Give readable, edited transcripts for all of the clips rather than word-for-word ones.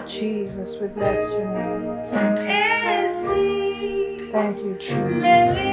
Jesus, we bless your name. Thank you. Thank you, Jesus.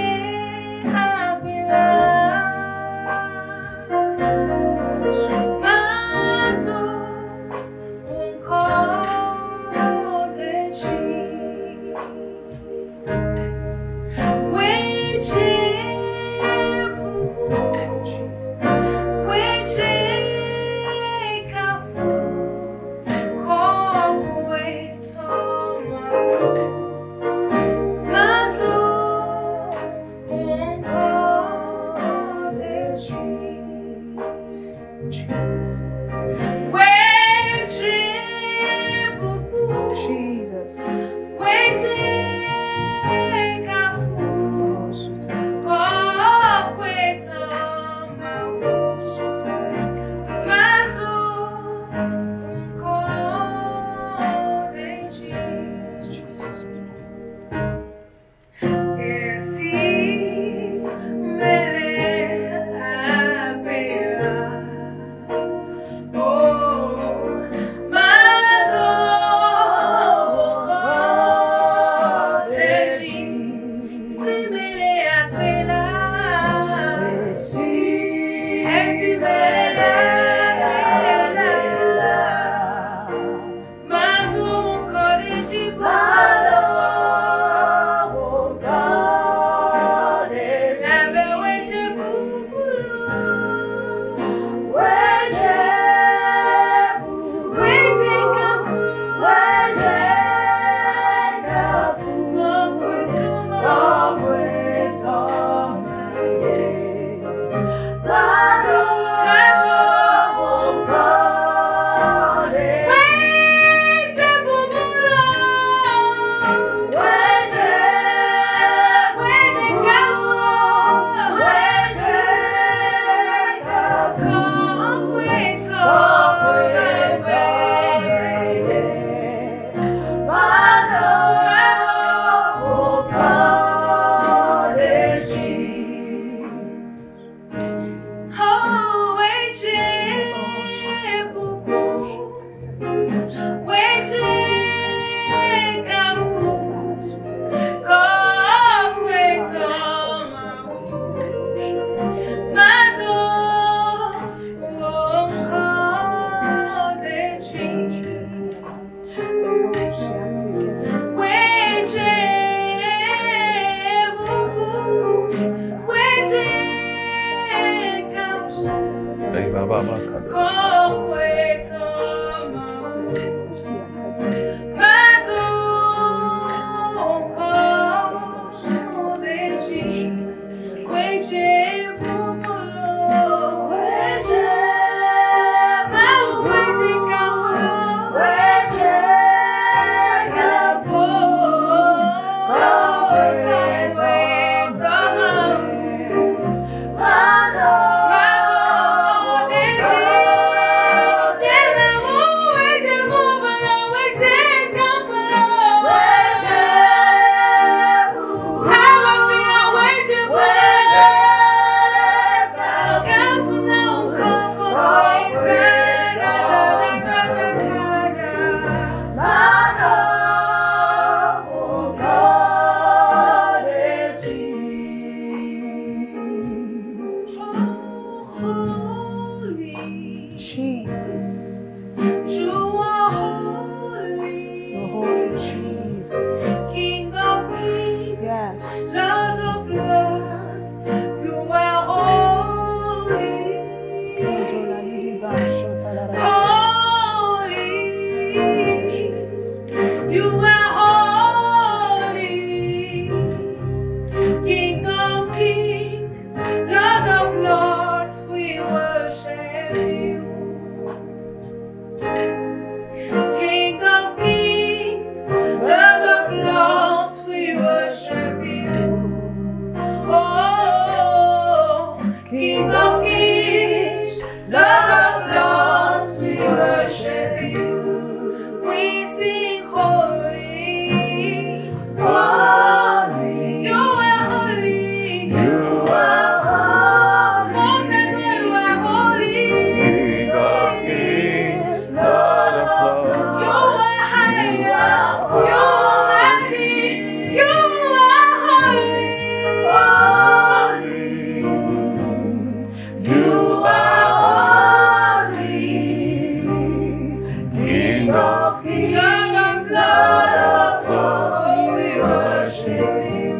of kings, Lord of lords, we worship you.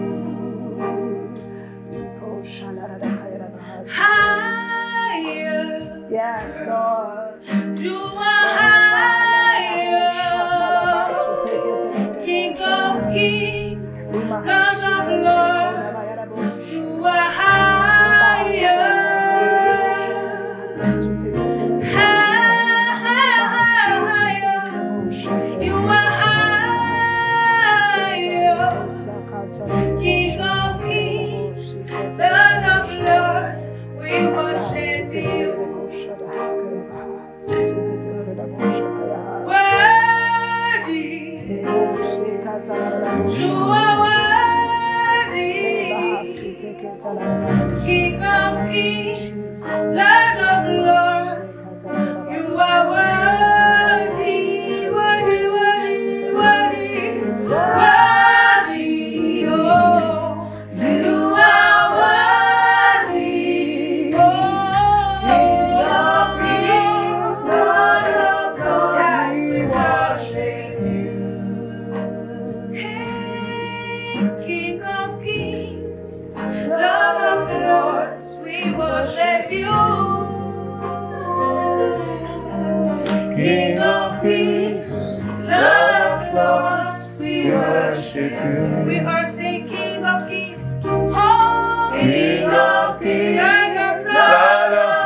Higher. Yes, Lord. You are higher. King of kings, Lord of lords, you are higher. You are higher. King of kings, Lord of lords, we worship you. Worthy, you are worthy. King of kings, Lord of lords, you are worthy, worthy, worthy, worthy, worthy. Oh, you are worthy. Oh, King of kings, Lord of lords, we worship you. King of kings, Lord of lords, we worship you. King of kings, Lord of lords, we worship you. We are saying King of kings, oh, King of kings, Lord of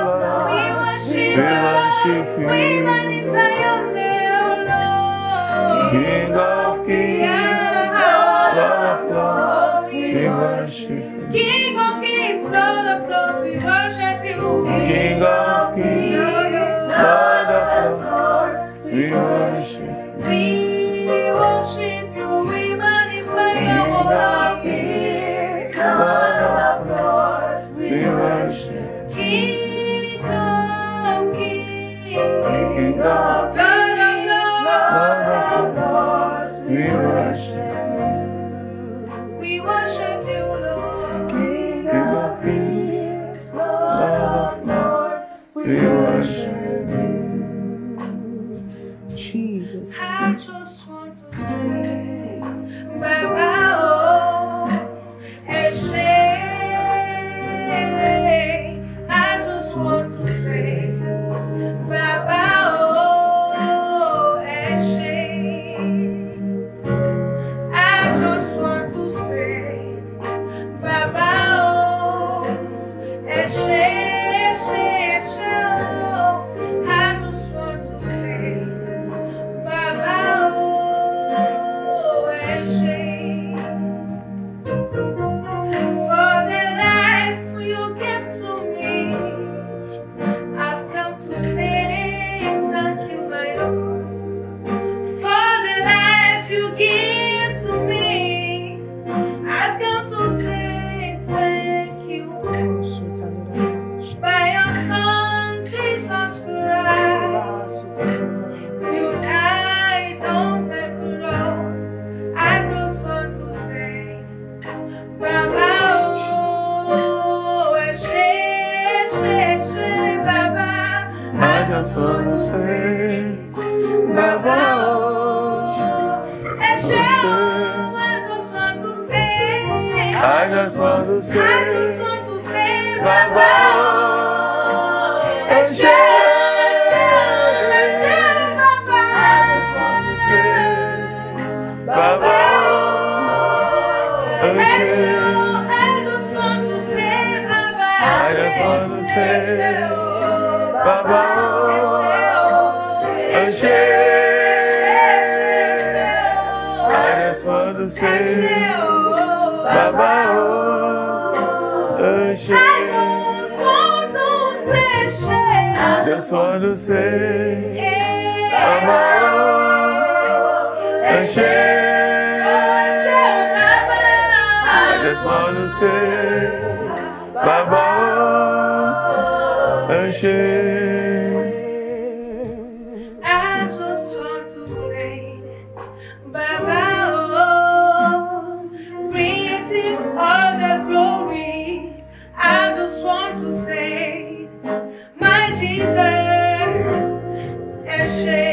lords, we worship you. We magnify your name, Lord. King of kings, Lord of lords, we worship you. King of kings, Lord of lords, we worship you. King of kings, Lord of lords, we worship you. We worship you, we magnify your holy name. Lord of lords, we worship. King of kings, King of Lord of lords, we worship you. We worship you, Lord. King of kings, Lord of lords, we worship you. Jesus. I just want to say, Baba, oh, Eshe. I just want to say, Baba, oh, Eshe. I just want to say, Baba, oh, Eshe, Eshe, Eshe, oh. I just want to say, Baba, oh, Eshe. For the life you gave to me, I've come to say thank you, my Lord. For the life you give to me, I've come to say thank you. By your Son, Jesus Christ, you died on the cross. I just want to say, Baba, oh, Eshe, Eshe, Eshe, Baba. I just want to say, Baba, oh, Eshe, oh, I just want to say, I just want to say, Baba, oh, Eshe, Eshe, Eshe, Baba. I just want to say, Baba, oh, Eshe, I just want to say, Baba, I just want to say, Baba, Eshe, I just want to say, Baba, Eshe. I just want to say, Baba, Eshe. I just want to say, Baba, Eshe. I just want to say, Baba, oh, receive all the glory. I just want to say, my Jesus, Eshe.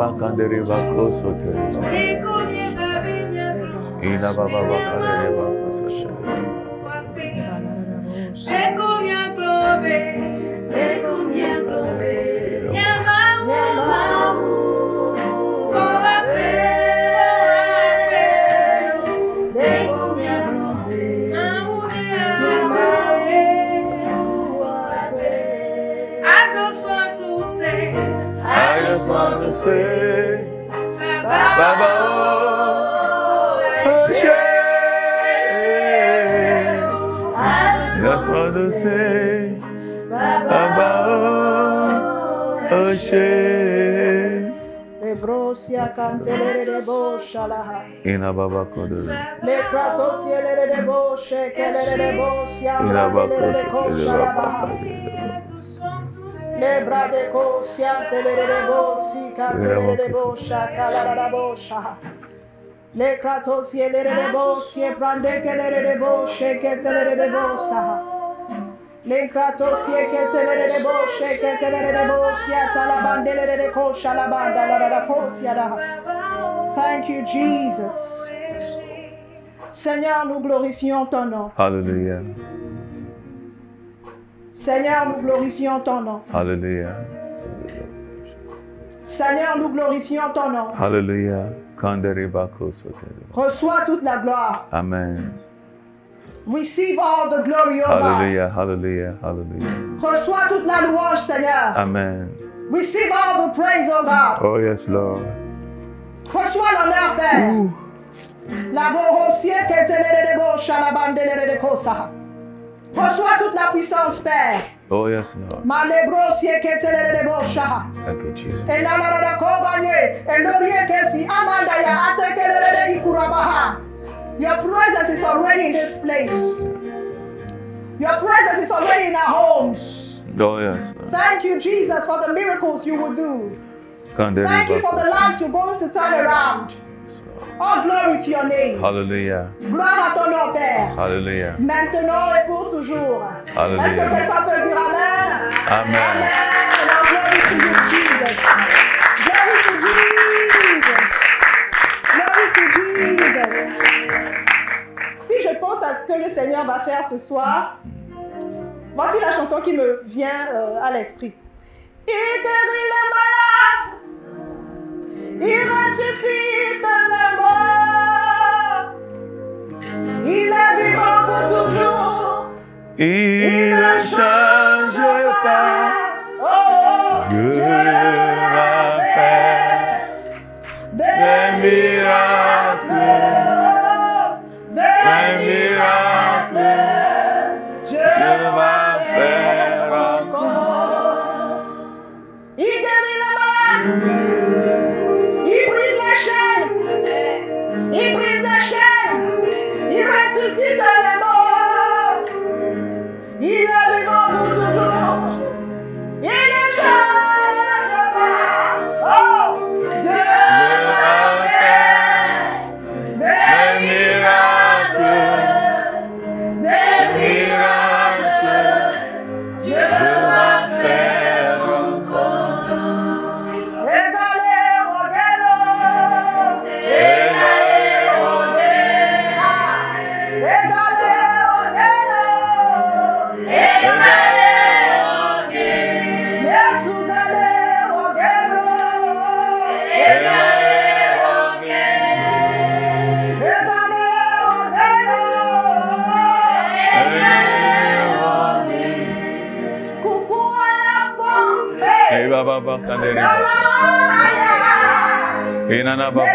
Baba Kandere Bako Sote. Ina Baba Kandere Bako Sote. I just want to say, Baba, oh, I just want to say, Baba, oh, Lebrosia cantelere de boshalaha. Ina Baba Kodere. Le pratosia de boshe, kelere de bosia, brandele de koshalabaha. Le brade kosia, telere de bosi, cantelere de bosha, calara bosha. Le kratosia de bosia, brande kelere de boshe, ketelere de bosa. Le kratosie ketelere de boshe, ketelere de bosia, talabandele de kosha, la banda, la kosia da. Thank you, Jesus. Seigneur, nous glorifions ton nom. Hallelujah. Seigneur, nous glorifions ton nom. Hallelujah. Seigneur, nous glorifions ton nom. Hallelujah. Kandere Bako Sote. Reçois toute la gloire. Amen. Receive all the glory, O God. Hallelujah. Hallelujah. Hallelujah. Reçois toute la louange, Seigneur. Amen. Receive all the praise, O God. Oh, yes, Lord. Reçois l'honneur, Père. La borosie ketelere de bosha, la bandelere de kosa. Reçois toute la puissance, Père. Oh, yes, Lord. Ma lebrosie ketelere de bosha. Thank you, Jesus. Et la la koganye, et l'orie kesi amanda ya atekelere de ikurabaha. Your presence is already in this place. Your presence is already in our homes. Oh, yes, Lord. Thank you, Jesus, for the miracles you will do. Kandere Thank you for the Bako lives you're going to turn around. All glory to your name. Hallelujah. Gloire à ton nom, Père. Hallelujah. Maintenant et pour toujours. Hallelujah. Est-ce que quelqu'un peut dire Amen? Amen. Amen. Now, glory to you, Jesus. Glory to Jesus. Glory to Jesus. Si je pense à ce que le Seigneur va faire ce soir, voici la chanson qui me vient à l'esprit. Il guérit les malades, il ressuscite les morts, il est vivant pour toujours, Il ne change pas. Oh, Dieu Dieu va va faire des des miracles. des miracles. Dieu va faire encore. Il guérit les malades. Il brise les chaînes. Il brise les chaînes. Il ressuscite les morts. Il est vivant pour toujours. Il ne change pas. Oh, Dieu va faire des miracles. Des miracles. Dieu va faire encore. Égalé au galop. Égalé au galop. Égalé au galop. Égalé au galop. Jésus galé au galop. Égalé au galop. Égalé au galop. Coucou à la femme. Hey, Baba Kandere. Inana Baba.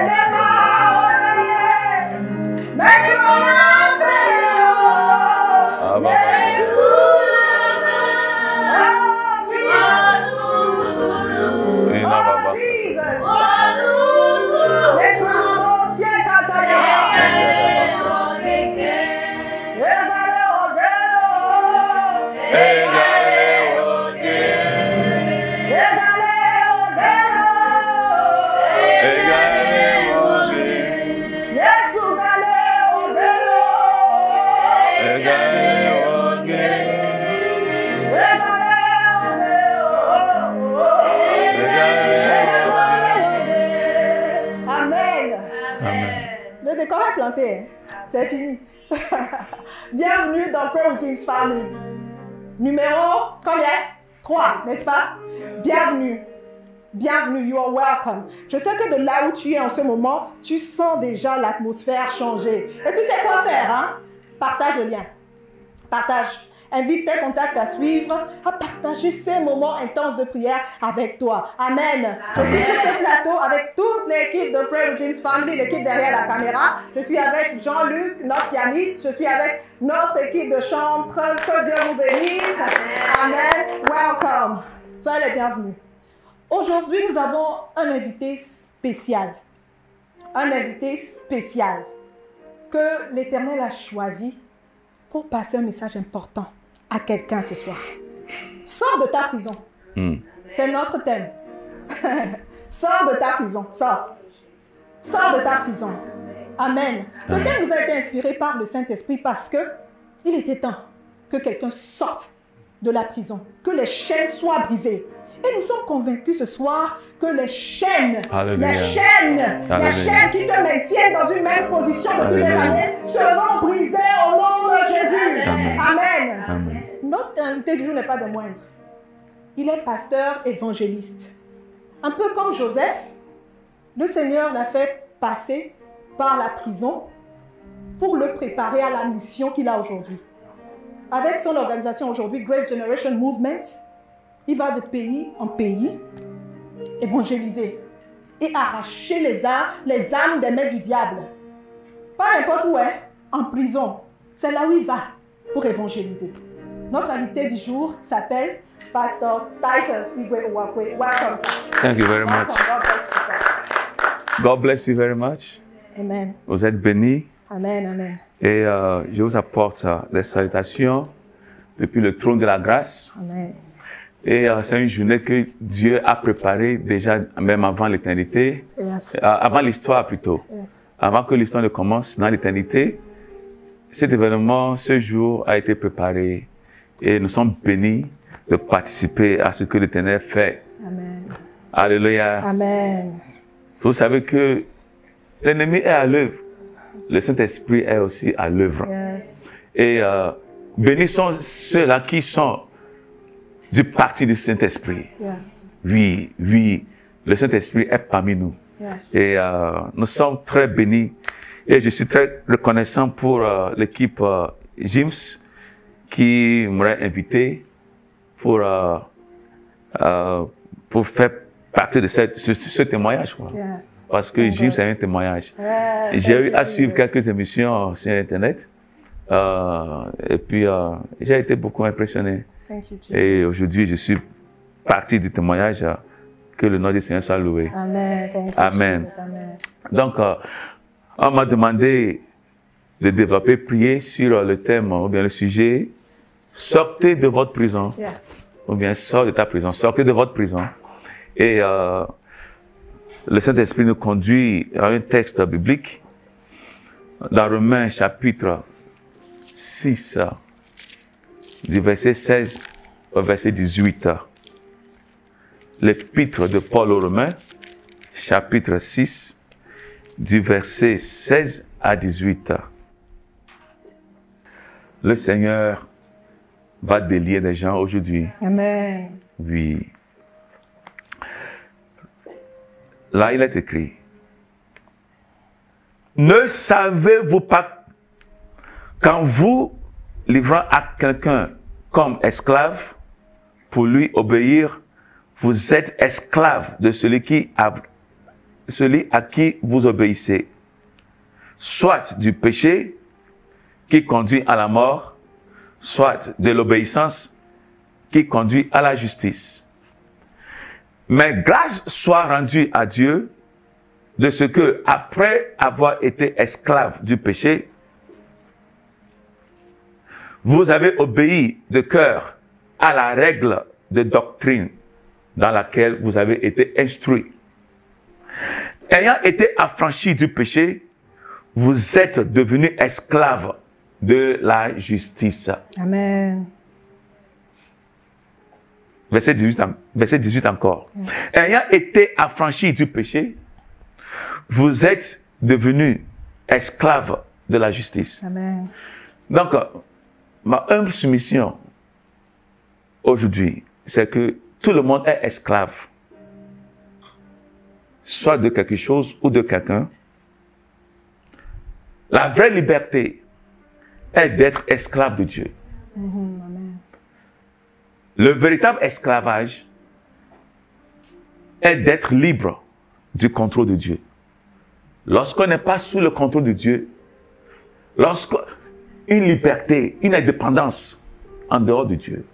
décor est planté. Hein. C'est fini. Bienvenue dans Pray with James Family. Numéro combien? 3, n'est-ce pas? Bienvenue. Bienvenue, you are welcome. Je sais que de là où tu es en ce moment, tu sens déjà l'atmosphère changer. Et tu sais quoi faire, hein? Partage le lien. Partage. Invite tes contacts à suivre, à partager ces moments intenses de prière avec toi. Amen. Je suis sur ce plateau avec toute l'équipe de Pray with James Family, l'équipe derrière la caméra. Je suis avec Jean-Luc, notre pianiste. Je suis avec notre équipe de chantres. Que Dieu vous bénisse. Amen. Welcome. Soyez les bienvenus. Aujourd'hui, nous avons un invité spécial. Un invité spécial que l'Éternel a choisi pour passer un message important à quelqu'un ce soir. Sors de ta prison. C'est notre thème. Sors de ta prison. Sors. Sors de ta prison. Amen. Ce thème nous a été inspiré par le Saint-Esprit parce que il était temps que quelqu'un sorte de la prison, que les chaînes soient brisées. Et nous sommes convaincus ce soir que les chaînes qui te maintiennent dans une même position depuis des années seront brisées au nom de Jésus. Amen. Amen. Notre invité du jour n'est pas de moindre. Il est pasteur évangéliste. Un peu comme Joseph, le Seigneur l'a fait passer par la prison pour le préparer à la mission qu'il a aujourd'hui. Avec son organisation aujourd'hui, Grace Generation Movement, il va de pays en pays évangéliser et arracher les âmes des mains du diable. Pas n'importe où, hein, en prison. C'est là où il va pour évangéliser. Notre invité du jour s'appelle Pastor Titus Sigwe Uwakwe. Welcome, sir. Thank you very much. God bless you, sir. God bless you very much. Amen. Vous êtes bénis. Amen, amen. Et je vous apporte des salutations depuis le trône de la grâce. Amen. Et c'est une journée que Dieu a préparée déjà même avant l'éternité, Yes. Avant l'histoire plutôt, Yes. avant que l'histoire ne commence dans l'éternité. Cet événement, ce jour a été préparé et nous sommes bénis de participer à ce que l'Éternel fait. Amen. Alléluia. Amen. Vous savez que l'ennemi est à l'œuvre, le Saint-Esprit est aussi à l'œuvre. Yes. Et bénissons ceux-là qui sont du parti du Saint-Esprit. Yes. Oui, oui, le Saint-Esprit est parmi nous. Yes. Et nous sommes très bénis. Et je suis très reconnaissant pour l'équipe James qui m'aurait invité pour faire partie de ce témoignage. Quoi. Yes. Parce que James c'est un témoignage. Yes. J'ai eu à suivre quelques émissions sur Internet. Et puis, j'ai été beaucoup impressionné. Thank you, Jesus. Et aujourd'hui, je suis partie du témoignage. Que le nom du Seigneur soit loué. Amen. Thank you, Amen. Jesus. Amen. Donc, on m'a demandé de développer, prier sur le thème ou bien le sujet. Sortez de votre prison. Yeah. Ou bien sors de ta prison. Sortez de votre prison. Et le Saint-Esprit nous conduit à un texte biblique dans Romains chapitre 6, du verset 16 au verset 18. L'épître de Paul aux Romains, chapitre 6, du verset 16 à 18. Le Seigneur va délier des gens aujourd'hui. Amen. Oui. Là, il est écrit. Ne savez-vous pas qu'en vous livrant à quelqu'un comme esclave, pour lui obéir, vous êtes esclave de celui à qui vous obéissez, soit du péché qui conduit à la mort, soit de l'obéissance qui conduit à la justice. Mais grâce soit rendue à Dieu de ce que, après avoir été esclave du péché, vous avez obéi de cœur à la règle de doctrine dans laquelle vous avez été instruit. Ayant été affranchi du péché, vous êtes devenus esclaves de la justice. Amen. Verset 18 encore. Yes. Ayant été affranchi du péché, vous êtes devenus esclaves de la justice. Amen. Donc, ma humble soumission aujourd'hui, c'est que tout le monde est esclave, soit de quelque chose ou de quelqu'un. La vraie liberté est d'être esclave de Dieu. Amen. Le véritable esclavage est d'être libre du contrôle de Dieu. Lorsqu'on n'est pas sous le contrôle de Dieu, lorsqu'une liberté, une indépendance en dehors de Dieu,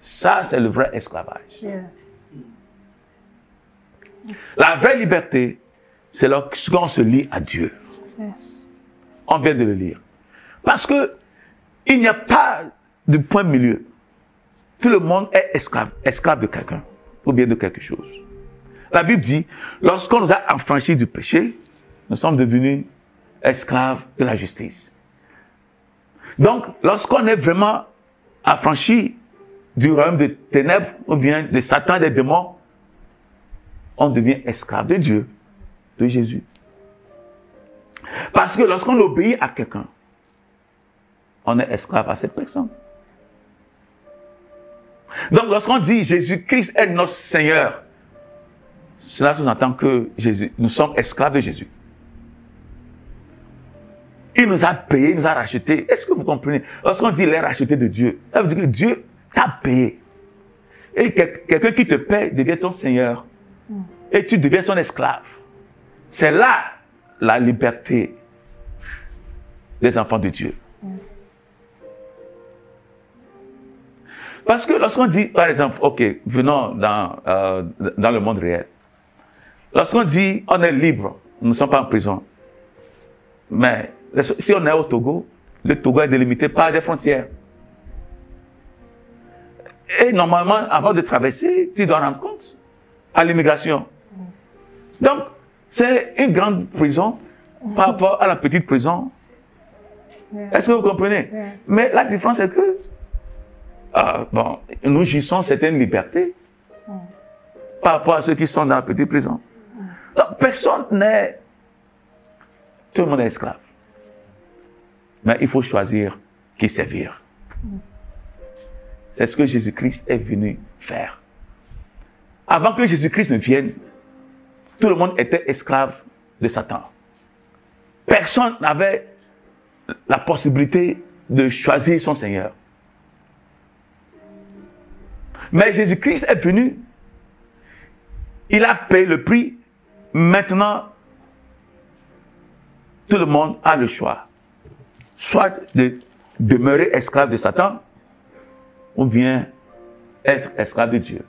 ça c'est le vrai esclavage. Yes. La vraie liberté, c'est lorsqu'on se lie à Dieu. Yes. On vient de le lire. Parce que il n'y a pas de point milieu. Tout le monde est esclave de quelqu'un ou bien de quelque chose. La Bible dit, lorsqu'on nous a affranchis du péché, nous sommes devenus esclaves de la justice. Donc, lorsqu'on est vraiment affranchi du royaume des ténèbres ou bien de Satan, des démons, on devient esclave de Dieu, de Jésus. Parce que lorsqu'on obéit à quelqu'un, on est esclave à cette personne. Donc, lorsqu'on dit Jésus-Christ est notre Seigneur, cela sous-entend que nous sommes esclaves de Jésus. Il nous a payé, il nous a rachetés. Est-ce que vous comprenez? Lorsqu'on dit les rachetés de Dieu, ça veut dire que Dieu t'a payé. Et quelqu'un qui te paie devient ton Seigneur. Et tu deviens son esclave. C'est là la liberté des enfants de Dieu. Yes. Parce que lorsqu'on dit, par exemple, ok, venons dans le monde réel. Lorsqu'on dit, on est libre, nous ne sommes pas en prison. Mais si on est au Togo, le Togo est délimité par des frontières. Et normalement, avant de traverser, tu dois rendre compte à l'immigration. Donc, c'est une grande prison par rapport à la petite prison. Yes. Est-ce que vous comprenez? Yes. Mais la différence est que, bon, nous jouissons certaines libertés par rapport à ceux qui sont dans la petite prison. Donc, personne n'est... Tout le monde est esclave. Mais il faut choisir qui servir. C'est ce que Jésus-Christ est venu faire. Avant que Jésus-Christ ne vienne, tout le monde était esclave de Satan. Personne n'avait la possibilité de choisir son Seigneur. Mais Jésus-Christ est venu. Il a payé le prix. Maintenant, tout le monde a le choix. Soit de demeurer esclave de Satan, ou bien être esclave de Dieu.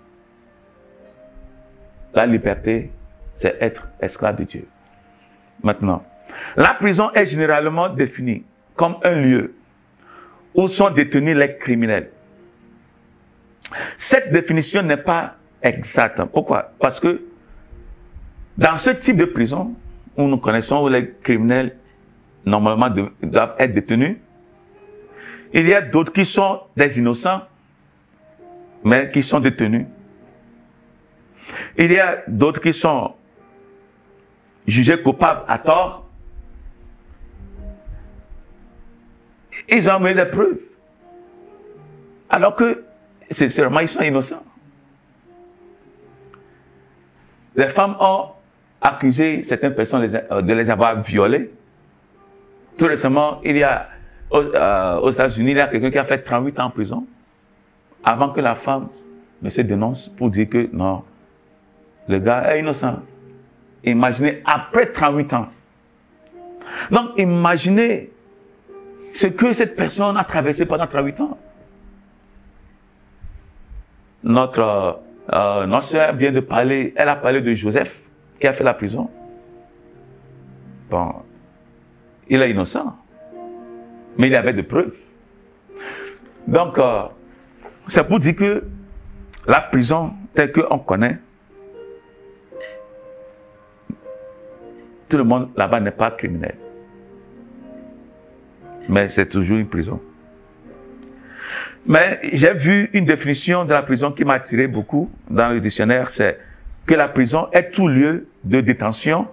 La liberté, c'est être esclave de Dieu. Maintenant, la prison est généralement définie comme un lieu où sont détenus les criminels. Cette définition n'est pas exacte. Pourquoi? Parce que dans ce type de prison, où nous connaissons où les criminels normalement doivent être détenus, il y a d'autres qui sont des innocents, mais qui sont détenus. Il y a d'autres qui sont jugés coupables à tort. Ils ont amené des preuves. Alors que, sincèrement, ils sont innocents. Les femmes ont accusé certaines personnes de les avoir violées. Tout récemment, il y a, aux États-Unis, il y a quelqu'un qui a fait 38 ans en prison avant que la femme ne se dénonce pour dire que non, le gars est innocent. Imaginez, après 38 ans. Donc, imaginez ce que cette personne a traversé pendant 38 ans. Notre soeur vient de parler, elle a parlé de Joseph, qui a fait la prison. Bon, il est innocent, mais il avait des preuves. Donc, c'est pour dire que la prison, telle qu'on connaît, tout le monde là-bas n'est pas criminel. Mais c'est toujours une prison. Mais j'ai vu une définition de la prison qui m'a attiré beaucoup dans le dictionnaire, c'est que la prison est tout lieu de détention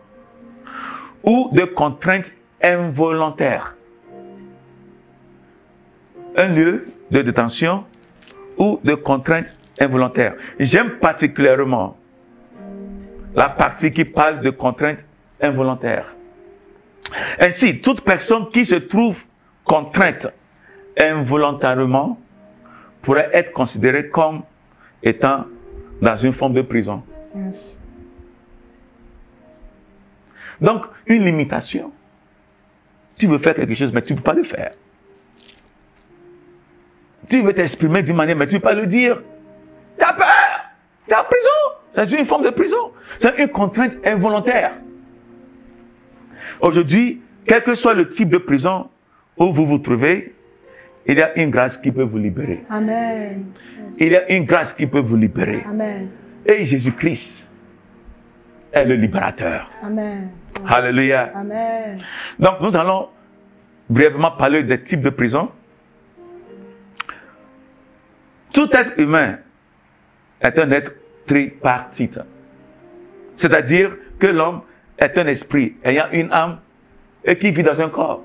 ou de contrainte involontaire. Un lieu de détention ou de contrainte involontaire. J'aime particulièrement la partie qui parle de contrainte involontaire. Ainsi, toute personne qui se trouve contrainte involontairement pourrait être considérée comme étant dans une forme de prison. Yes. Donc, une limitation. Tu veux faire quelque chose, mais tu ne peux pas le faire. Tu veux t'exprimer d'une manière, mais tu ne peux pas le dire. Tu as peur. Tu es en prison. C'est une forme de prison. C'est une contrainte involontaire. Aujourd'hui, quel que soit le type de prison où vous vous trouvez, il y a une grâce qui peut vous libérer. Amen. Il y a une grâce qui peut vous libérer. Amen. Et Jésus-Christ est le libérateur. Amen. Alléluia. Amen. Donc, nous allons brièvement parler des types de prisons. Tout être humain est un être tripartite. C'est-à-dire que l'homme est un esprit ayant une âme et qui vit dans un corps.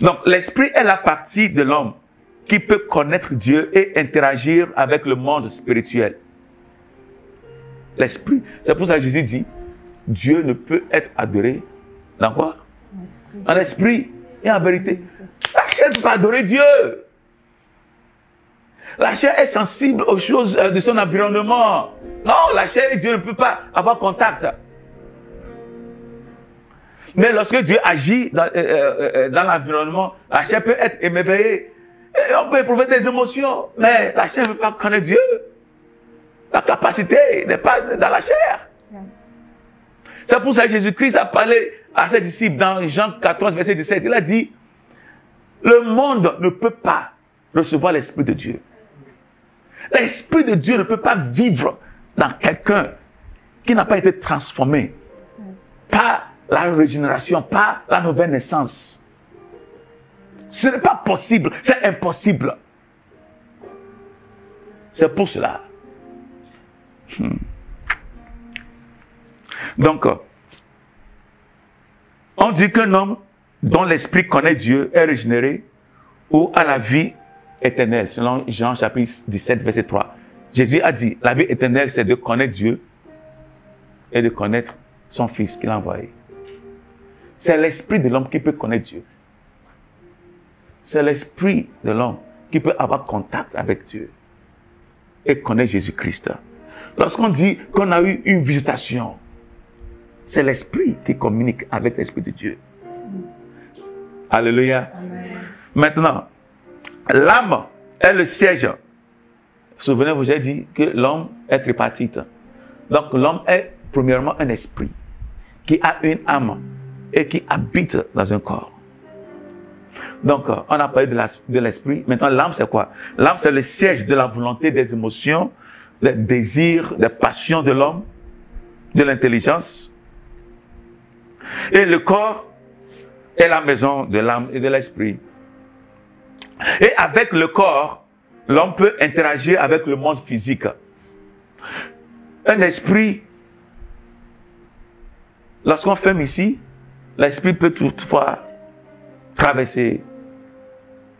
Donc, l'esprit est la partie de l'homme qui peut connaître Dieu et interagir avec le monde spirituel. L'esprit. C'est pour ça que Jésus dit, Dieu ne peut être adoré dans quoi? En esprit et en vérité. La chair ne peut pas adorer Dieu. La chair est sensible aux choses de son environnement. Non, la chair et Dieu ne peuvent pas avoir contact. Mais lorsque Dieu agit dans l'environnement, la chair peut être émerveillée. Et on peut éprouver des émotions. Mais la chair ne peut pas connaître Dieu. La capacité n'est pas dans la chair. Yes. C'est pour ça que Jésus-Christ a parlé à ses disciples dans Jean 14, verset 17. Il a dit, le monde ne peut pas recevoir l'Esprit de Dieu. L'Esprit de Dieu ne peut pas vivre dans quelqu'un qui n'a pas été transformé par la régénération, par la nouvelle naissance. Ce n'est pas possible, c'est impossible. C'est pour cela. Donc, on dit qu'un homme dont l'esprit connaît Dieu est régénéré ou a la vie éternelle, selon Jean chapitre 17, verset 3. Jésus a dit, la vie éternelle, c'est de connaître Dieu et de connaître son Fils qu'il a envoyé. C'est l'esprit de l'homme qui peut connaître Dieu. C'est l'esprit de l'homme qui peut avoir contact avec Dieu et connaître Jésus-Christ. Lorsqu'on dit qu'on a eu une visitation, c'est l'esprit qui communique avec l'esprit de Dieu. Alléluia. Amen. Maintenant, l'âme est le siège. Souvenez-vous, j'ai dit que l'homme est tripartite. Donc l'homme est premièrement un esprit qui a une âme et qui habite dans un corps. Donc on a parlé de l'esprit. Maintenant l'âme c'est quoi? L'âme c'est le siège de la volonté, des émotions, des désirs, des passions de l'homme, de l'intelligence. Et le corps est la maison de l'âme et de l'esprit. Et avec le corps, l'homme peut interagir avec le monde physique. Un esprit, lorsqu'on ferme ici, l'esprit peut toutefois traverser.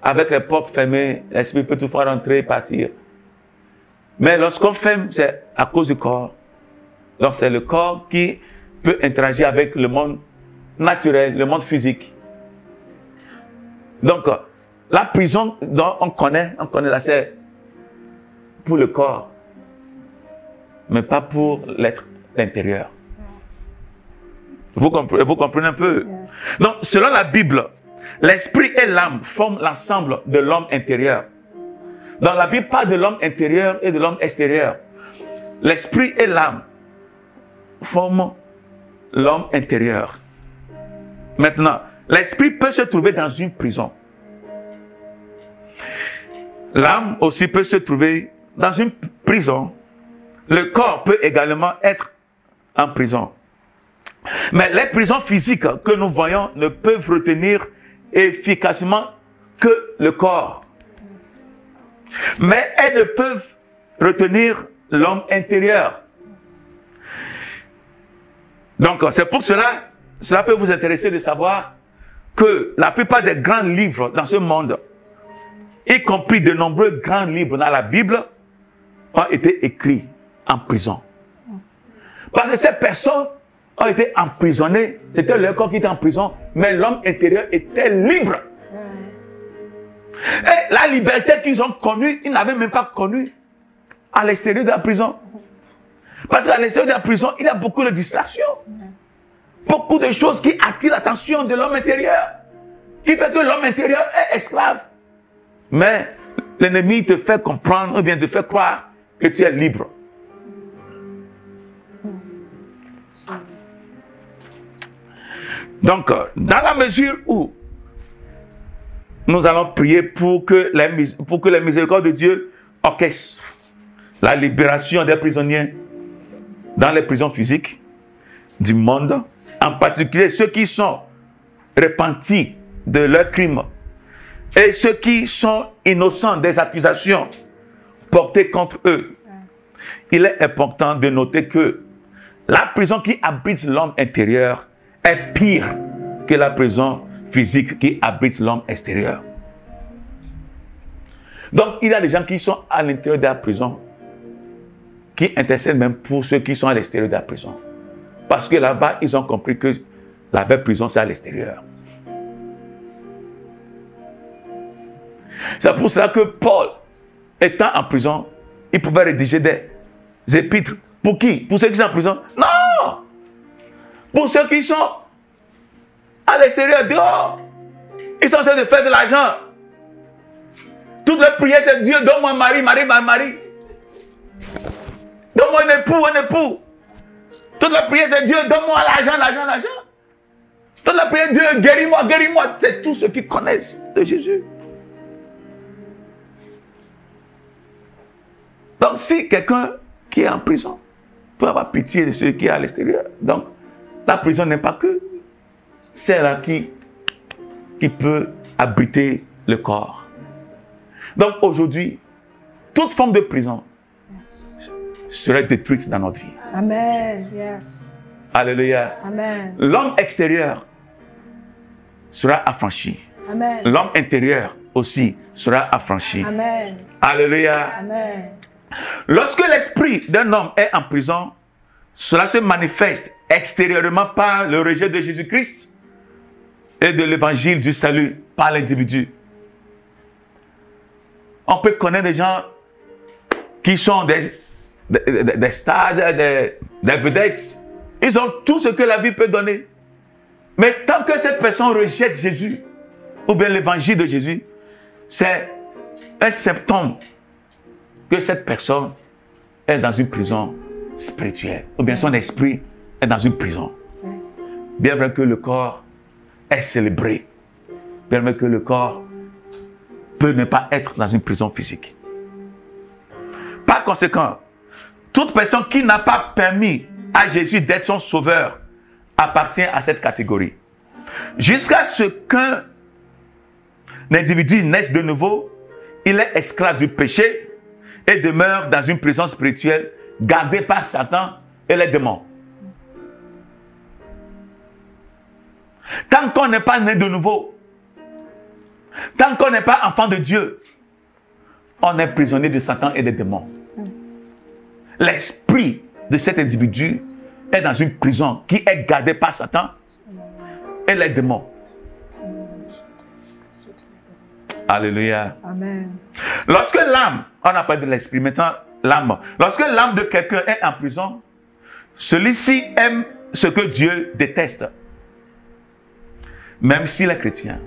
Avec les portes fermées, l'esprit peut toutefois rentrer et partir. Mais lorsqu'on ferme, c'est à cause du corps. Donc c'est le corps qui peut interagir avec le monde naturel, le monde physique. Donc, la prison dont on connaît là, c'est pour le corps, mais pas pour l'être intérieur. Vous comprenez un peu? Yes. Donc, selon la Bible, l'esprit et l'âme forment l'ensemble de l'homme intérieur. Dans la Bible parle de l'homme intérieur et de l'homme extérieur. L'esprit et l'âme forment l'homme intérieur. Maintenant, l'esprit peut se trouver dans une prison. L'âme aussi peut se trouver dans une prison. Le corps peut également être en prison. Mais les prisons physiques que nous voyons ne peuvent retenir efficacement que le corps. Mais elles ne peuvent retenir l'homme intérieur. Donc, c'est pour cela cela peut vous intéresser de savoir que la plupart des grands livres dans ce monde, y compris de nombreux grands livres dans la Bible, ont été écrits en prison. Parce que ces personnes ont été emprisonnées, c'était leur corps qui était en prison, mais l'homme intérieur était libre. Et la liberté qu'ils ont connue, ils n'avaient même pas connue à l'extérieur de la prison. Parce qu'à l'extérieur de la prison, il y a beaucoup de distractions. Beaucoup de choses qui attirent l'attention de l'homme intérieur. Qui fait que l'homme intérieur est esclave. Mais l'ennemi te fait comprendre, ou bien te fait croire que tu es libre. Donc, dans la mesure où nous allons prier pour que les miséricordes de Dieu orchestrent la libération des prisonniers dans les prisons physiques du monde, en particulier ceux qui sont repentis de leurs crimes et ceux qui sont innocents des accusations portées contre eux. Il est important de noter que la prison qui abrite l'homme intérieur est pire que la prison physique qui abrite l'homme extérieur. Donc, il y a des gens qui sont à l'intérieur de la prison qui intercèdent même pour ceux qui sont à l'extérieur de la prison. Parce que là-bas, ils ont compris que la vraie prison, c'est à l'extérieur. C'est pour cela que Paul, étant en prison, il pouvait rédiger des épîtres. Pour qui? Pour ceux qui sont en prison? Non! Pour ceux qui sont à l'extérieur, dehors. Ils sont en train de faire de l'argent. Toute leur prière, c'est Dieu, donne-moi un mari, mari. Donne-moi un époux. Toute leur prière, c'est Dieu, donne-moi l'argent. Toute leur prière, Dieu, guéris-moi. C'est tous ceux qui connaissent de Jésus. Donc, si quelqu'un qui est en prison peut avoir pitié de ceux qui sont à l'extérieur, donc la prison n'est pas que celle qui peut abriter le corps. Donc aujourd'hui, toute forme de prison serait détruite dans notre vie. Amen. Yes. Alléluia. Amen. L'homme extérieur sera affranchi. Amen. L'homme intérieur aussi sera affranchi. Amen. Alléluia. Amen. Lorsque l'esprit d'un homme est en prison, cela se manifeste extérieurement par le rejet de Jésus-Christ et de l'évangile du salut par l'individu. On peut connaître des gens qui sont des stars, des vedettes. Ils ont tout ce que la vie peut donner. Mais tant que cette personne rejette Jésus, ou bien l'évangile de Jésus, c'est un symptôme que cette personne est dans une prison spirituelle, ou bien son esprit est dans une prison. Bien vrai que le corps est célébré, bien vrai que le corps peut ne pas être dans une prison physique. Par conséquent, toute personne qui n'a pas permis à Jésus d'être son sauveur appartient à cette catégorie. Jusqu'à ce qu'un individu naisse de nouveau, il est esclave du péché et demeure dans une prison spirituelle gardée par Satan et les démons. Tant qu'on n'est pas né de nouveau, tant qu'on n'est pas enfant de Dieu, on est prisonnier de Satan et des démons. L'esprit de cet individu est dans une prison qui est gardée par Satan et les démons. Alléluia. Amen. Lorsque l'âme, on n'a pas de l'esprit, maintenant l'âme. Lorsque l'âme de quelqu'un est en prison, celui-ci aime ce que Dieu déteste, même s'il est chrétien.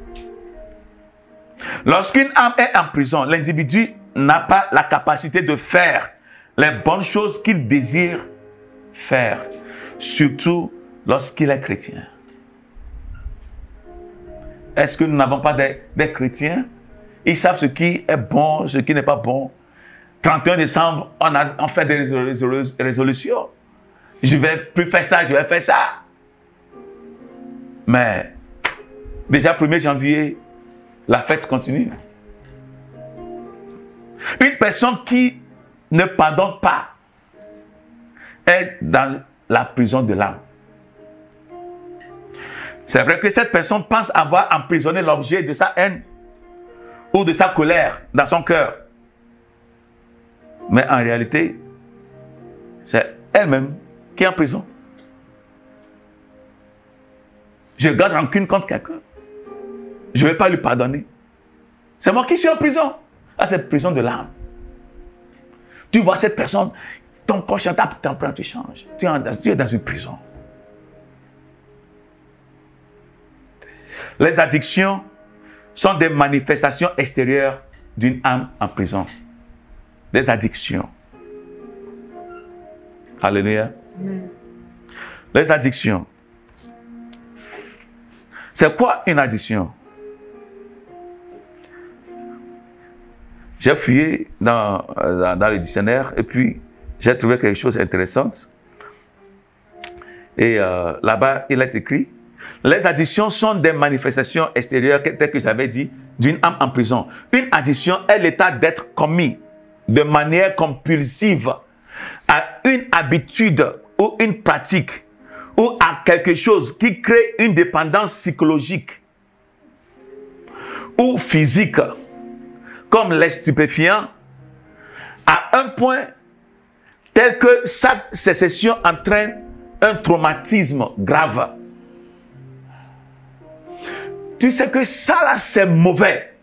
Lorsqu'une âme est en prison, l'individu n'a pas la capacité de faire les bonnes choses qu'il désire faire, surtout lorsqu'il est chrétien. Est-ce que nous n'avons pas des chrétiens? Ils savent ce qui est bon, ce qui n'est pas bon. 31 décembre, on fait des résolutions. Je ne vais plus faire ça, je vais faire ça. Mais déjà 1er janvier, la fête continue. Une personne qui ne pardonne pas est dans la prison de l'âme. C'est vrai que cette personne pense avoir emprisonné l'objet de sa haine ou de sa colère dans son cœur. Mais en réalité, c'est elle-même qui est en prison. Je garde rancune contre quelqu'un. Je ne vais pas lui pardonner. C'est moi qui suis en prison. Ah, c'est prison de l'âme. Tu vois cette personne, ton corps change, ta température change. Tu es dans une prison. Les addictions sont des manifestations extérieures d'une âme en prison. Des addictions. Alléluia. Amen. Les addictions. C'est quoi une addiction? J'ai fouillé dans le dictionnaire et puis j'ai trouvé quelque chose d'intéressant. Et là-bas, il est écrit: les addictions sont des manifestations extérieures, telles que j'avais dit, d'une âme en prison. Une addiction est l'état d'être commis de manière compulsive à une habitude ou une pratique ou à quelque chose qui crée une dépendance psychologique ou physique, comme les stupéfiants, à un point tel que chaque sécession entraîne un traumatisme grave. Tu sais que ça là, c'est mauvais.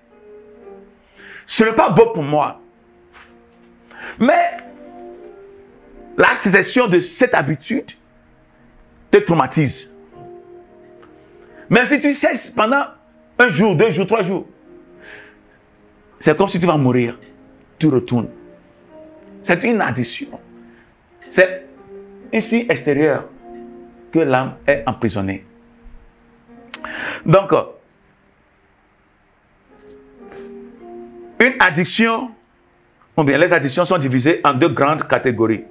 Ce n'est pas beau pour moi. Mais la sécession de cette habitude te traumatise. Même si tu cesses pendant un jour, 2 jours, 3 jours, c'est comme si tu vas mourir. Tu retournes. C'est une addiction. C'est ici extérieur que l'âme est emprisonnée. Donc, une addiction, ou bien les addictions sont divisées en 2 grandes catégories.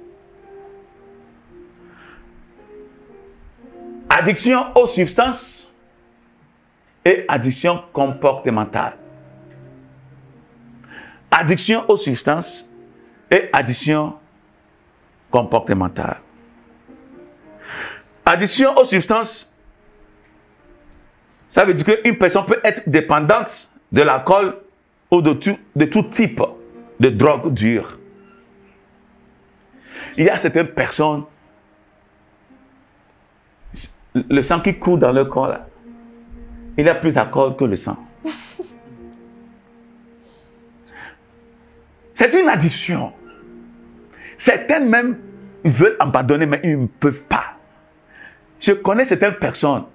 Addiction aux substances et addiction comportementale. Addiction aux substances et addiction comportementale. Addiction aux substances, ça veut dire qu'une personne peut être dépendante de l'alcool ou de tout type de drogue dure. Il y a certaines personnes, le sang qui coule dans leur corps, là, il y a plus d'alcool que le sang. C'est une addiction. Certains même veulent abandonner, mais ils ne peuvent pas. Je connais certaines personnes,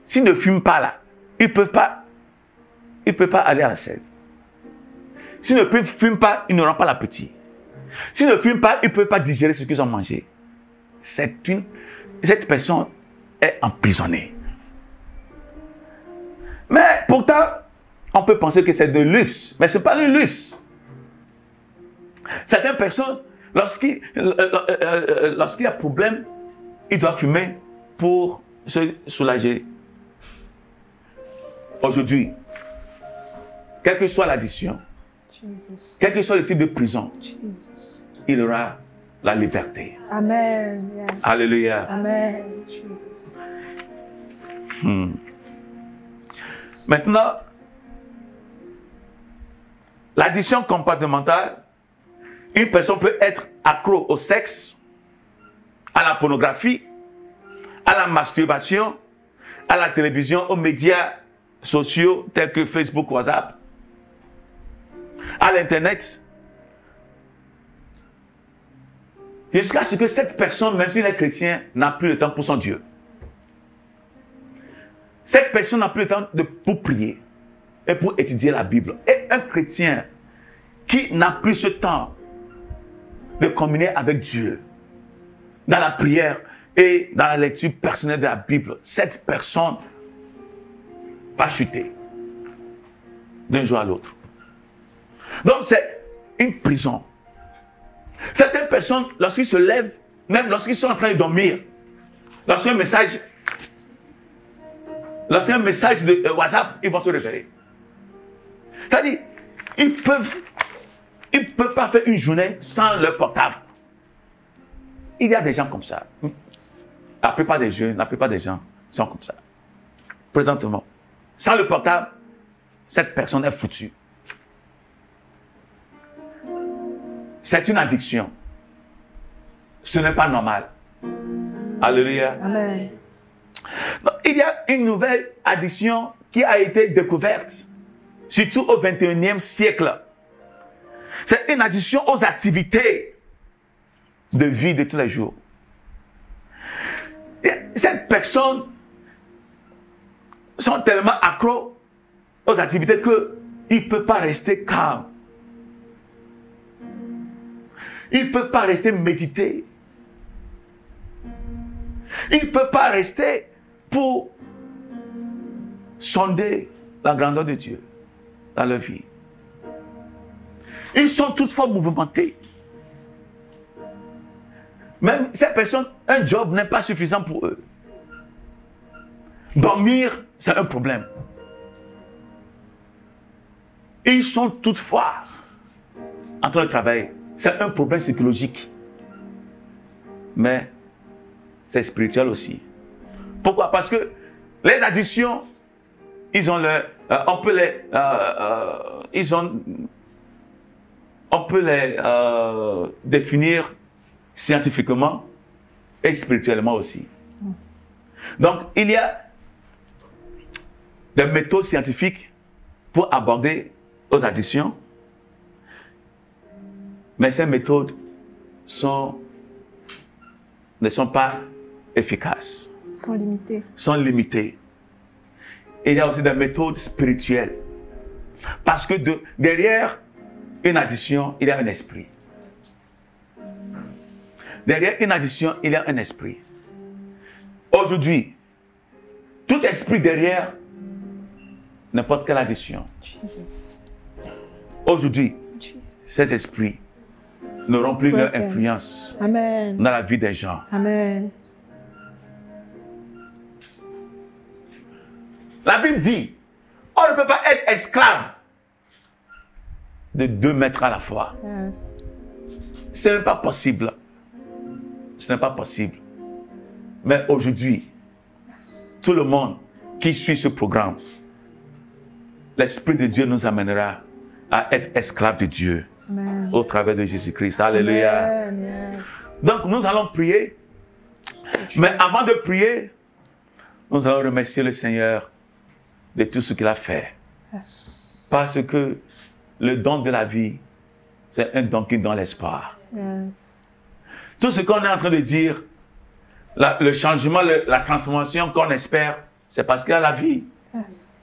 s'ils ne fument pas là, ils ne peuvent pas aller à la scène. S'ils ne fument pas, ils n'auront pas l'appétit. S'ils ne fument pas, ils ne peuvent pas digérer ce qu'ils ont mangé. Cette personne est emprisonnée. Mais pourtant, on peut penser que c'est de luxe. Mais ce n'est pas le luxe. Certaines personnes, lorsqu'il y a problème, ils doivent fumer pour se soulager. Aujourd'hui, quelle que soit l'addiction, quel que soit le type de prison, il y aura la liberté. Amen. Yes. Alléluia. Amen. Jesus. Maintenant, l'addiction comportementale, une personne peut être accro au sexe, à la pornographie, à la masturbation, à la télévision, aux médias sociaux tels que Facebook, WhatsApp, à l'Internet. Jusqu'à ce que cette personne, même s'il est chrétien, n'a plus le temps pour son Dieu. Cette personne n'a plus le temps pour prier et pour étudier la Bible. Et un chrétien qui n'a plus ce temps de communier avec Dieu dans la prière et dans la lecture personnelle de la Bible, cette personne va chuter d'un jour à l'autre. Donc c'est une prison. Certaines personnes, lorsqu'ils se lèvent, même lorsqu'ils sont en train de dormir, lorsqu'un message de WhatsApp, ils vont se réveiller. C'est-à-dire, ils ne peuvent pas faire une journée sans leur portable. Il y a des gens comme ça. La plupart des jeunes, la plupart des gens sont comme ça. présentement. Sans le portable, cette personne est foutue. C'est une addiction. Ce n'est pas normal. Alléluia. Amen. Donc, il y a une nouvelle addiction qui a été découverte, surtout au 21e siècle. C'est une addiction aux activités de vie de tous les jours. Cette personne sont tellement accros aux activités qu'ils ne peuvent pas rester calmes. Ils ne peuvent pas rester méditer. Ils ne peuvent pas rester pour sonder la grandeur de Dieu dans leur vie. Ils sont toutefois mouvementés. Même ces personnes, un job n'est pas suffisant pour eux. Dormir, c'est un problème. Ils sont toutefois en train de travailler. C'est un problème psychologique. Mais c'est spirituel aussi. Pourquoi? Parce que les addictions, ils ont leur... on peut les définir scientifiquement et spirituellement aussi. Donc, il y a des méthodes scientifiques pour aborder aux addictions, mais ces méthodes ne sont pas efficaces. Sont limitées. Sont limitées. Il y a aussi des méthodes spirituelles. Parce que derrière une addiction, il y a un esprit. Derrière une addiction, il y a un esprit. Aujourd'hui, tout esprit derrière n'importe quelle addiction. Aujourd'hui, ces esprits n'auront plus leur influence Amen. dans la vie des gens. Amen. La Bible dit, on ne peut pas être esclave de 2 maîtres à la fois. Yes. Ce n'est pas possible. Ce n'est pas possible. Mais aujourd'hui, tout le monde qui suit ce programme, l'Esprit de Dieu nous amènera à être esclaves de Dieu. Amen. Au travers de Jésus-Christ. Alléluia. Amen. Yes. Donc nous allons prier. Mais avant de prier, nous allons remercier le Seigneur de tout ce qu'il a fait. Yes. Parce que le don de la vie, c'est un don qui donne l'espoir. Yes. Tout ce qu'on est en train de dire, le changement, la transformation qu'on espère, c'est parce qu'il y a la vie. Yes.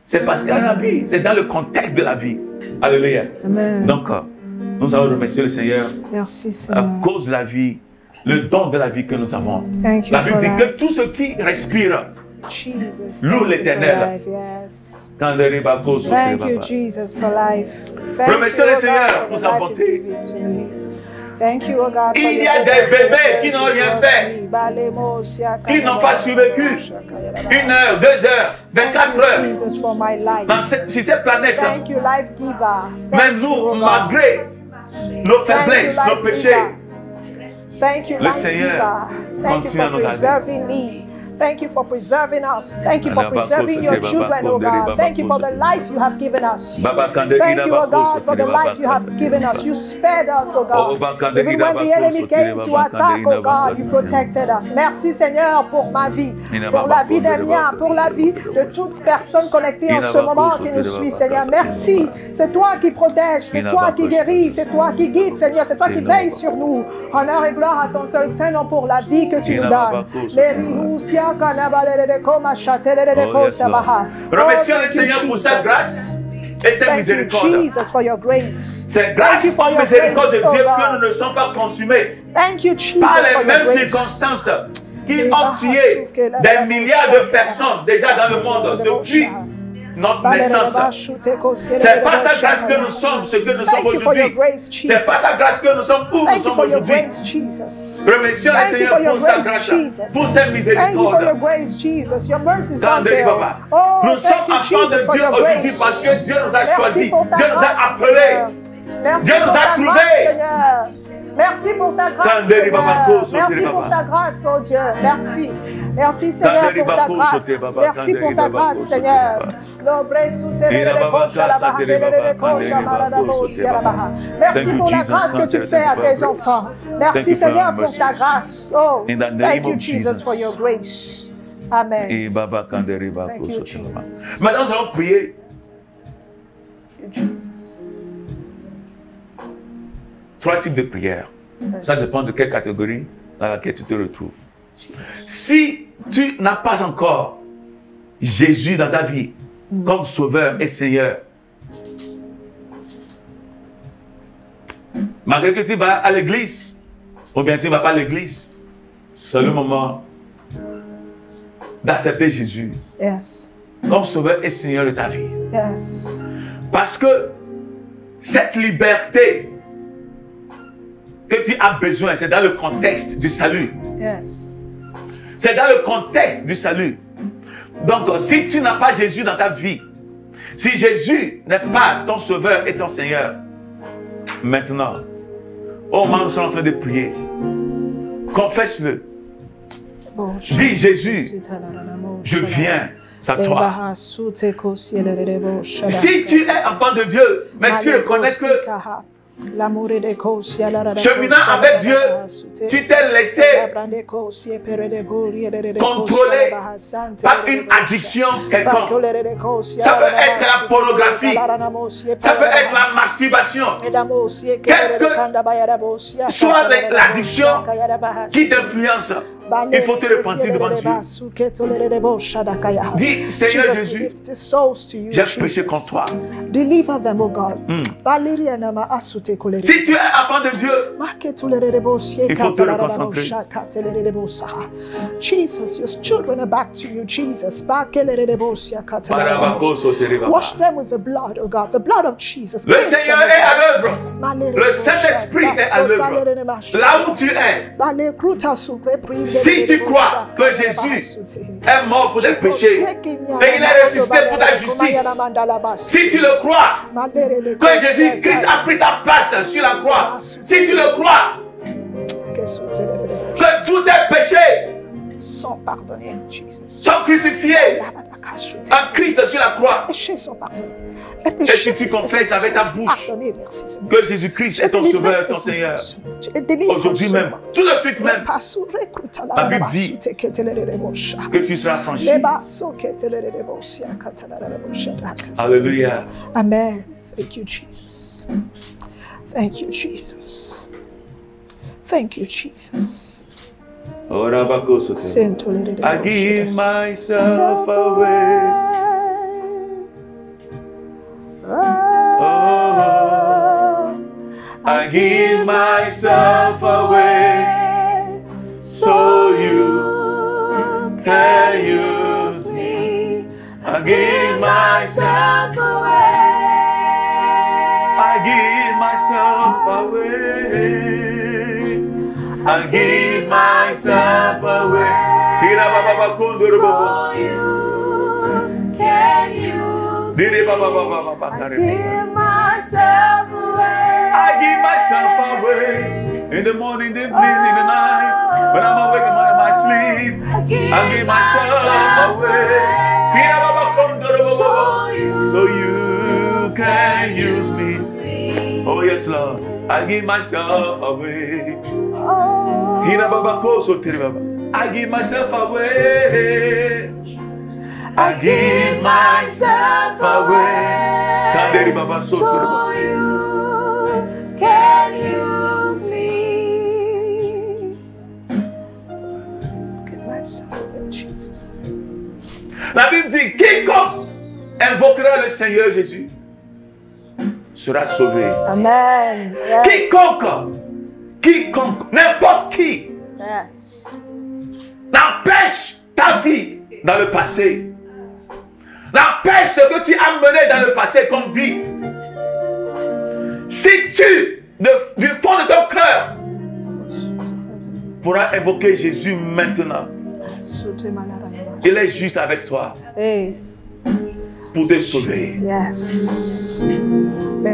C'est parce qu'il y a la vie. C'est dans le contexte de la vie. Alléluia. Amen. Donc, nous allons remercier le Seigneur Merci à Seigneur. cause de la vie, le don de la vie que nous avons. Thank you La Bible for dit que life. tout ce qui respire, Jesus. loue Thank you l'Éternel. for life. Yes. quand les ribacos sont Thank les you, babas. Jesus, for life. Thank Remercions you, le oh Seigneur God, pour for sa the life bonté. you've given to me. Thank you, oh God, for Il y your a des goodness, bébés qui n'ont rien fait, qui n'ont pas survécu 1 heure, 2 heures, 24 heures Jesus, for my life. sur cette planète. Thank you, life giver. Même nous, malgré nos faiblesses, nos péchés, Thank you, le life Seigneur giver. Thank you continue à for nous garder. preserving me. Thank you for preserving us. Thank you for preserving your children, oh God. Thank you for the life you have given us. Thank you, oh God, for the life you have given us. You spared us, oh God. Even when the enemy came to attack, oh God, you protected us. Merci, Seigneur, pour ma vie, pour la vie des miens, pour la vie de toute personne connectée en ce moment qui nous suit, Seigneur. Merci. C'est toi qui protèges, c'est toi qui guéris, c'est toi qui guides, Seigneur. C'est toi qui veilles sur nous. Honneur et gloire à ton seul Saint-Nom pour la vie que tu nous donnes. Remercions le Seigneur pour sa grâce et sa Thank you, miséricorde. Jesus, for your grace. C'est grâce Thank you for et your miséricorde de grace, Dieu oh que God. nous ne sommes pas consumés Thank you, Jesus, par les for your mêmes grace. circonstances qui ont tué des milliards de personnes déjà dans le monde depuis notre naissance. C'est par sa grâce que nous sommes ce que nous sommes Thank you for your aujourd'hui. grace, Jesus. C'est par sa grâce que nous sommes où nous Thank you sommes for your aujourd'hui. grace, Jesus. Remercions le Thank you Seigneur for your pour sa grace, grâce, Jesus. pour sa Thank you for your miséricorde. grace, Jesus. Your mercies Quand don't fail. Papa. Oh, Nous sommes thank you, enfants de Jesus, for Dieu your aujourd'hui grace. parce que Dieu nous a Merci choisis, pour ta Dieu nous a grâce, appelés. Seigneur. Merci Dieu nous pour a ta trouvés. grâce, Seigneur. Merci pour ta grâce, Seigneur. Merci pour ta grâce, oh Dieu. Merci. Merci, Seigneur, pour ta grâce. Merci pour ta grâce, Seigneur. Merci pour la grâce que tu fais à tes enfants. Merci, Seigneur, pour ta grâce. Oh, thank you, Jesus, for your grace. Amen. Thank you, Jesus. Maintenant, nous allons prier. Trois types de prières. Ça dépend de quelle catégorie dans laquelle tu te retrouves. Si tu n'as pas encore Jésus dans ta vie comme Sauveur et Seigneur, malgré que tu vas à l'église, ou bien tu ne vas pas à l'église, c'est le moment d'accepter Jésus comme Sauveur et Seigneur de ta vie. Parce que cette liberté que tu as besoin, c'est dans le contexte du salut. C'est dans le contexte du salut. Donc, si tu n'as pas Jésus dans ta vie, si Jésus n'est pas ton Sauveur et ton Seigneur, maintenant, au moment où nous sommes en train de prier, confesse-le. Dis, Jésus, je viens à toi. Si tu es enfant de Dieu, mais tu reconnais que cheminant avec Dieu, tu t'es laissé contrôler par une addiction quelconque. Ça peut être la pornographie, ça peut être la masturbation, quelle que soit l'addiction qui t'influence. Il faut te repentir devant Dieu. Dis, Seigneur Jésus, j'ai péché contre toi. Deliver them, oh God. Si tu es enfant de Dieu, il faut te reconcentrer. Jesus, your children are back to you, Jesus. Wash them with the blood, oh God, the blood of Jesus. Le Seigneur est à l'œuvre. Le Saint-Esprit est à l'œuvre. Là où tu es, si tu crois que Jésus est mort pour tes péchés et il est ressuscité pour ta justice, si tu le crois, que Jésus-Christ a pris ta place sur la croix, si tu le crois, que tous tes péchés sont pardonnés, Jesus. Sont crucifiés en Christ sur la croix. Et si tu confesses avec ta bouche que Jésus-Christ est ton Sauveur, ton Seigneur, aujourd'hui même, tout de suite même, la Bible dit que tu seras franchi. Alléluia. Amen. Thank you, Jesus. Thank you, Jesus. Thank you, Jesus. I give myself away. Oh, I give myself away so you can use me. I give myself away. I give myself away. I give myself away. So you can use me. I give myself away. I give myself away. In the morning, the evening, in the night, when I'm awake in my sleep, I give myself away. So you can use me. Oh yes, Lord. I give myself away. I give myself away. I give myself away. So you can use me. Give myself away, Jesus. La Bible dit, quiconque invoquera le Seigneur Jésus sera sauvé. Amen. Yes. Quiconque, n'importe qui, n'empêche ta vie dans le passé, n'empêche ce que tu as mené dans le passé comme vie. Si tu, du fond de ton cœur, pourras invoquer Jésus maintenant, il est juste avec toi pour te sauver.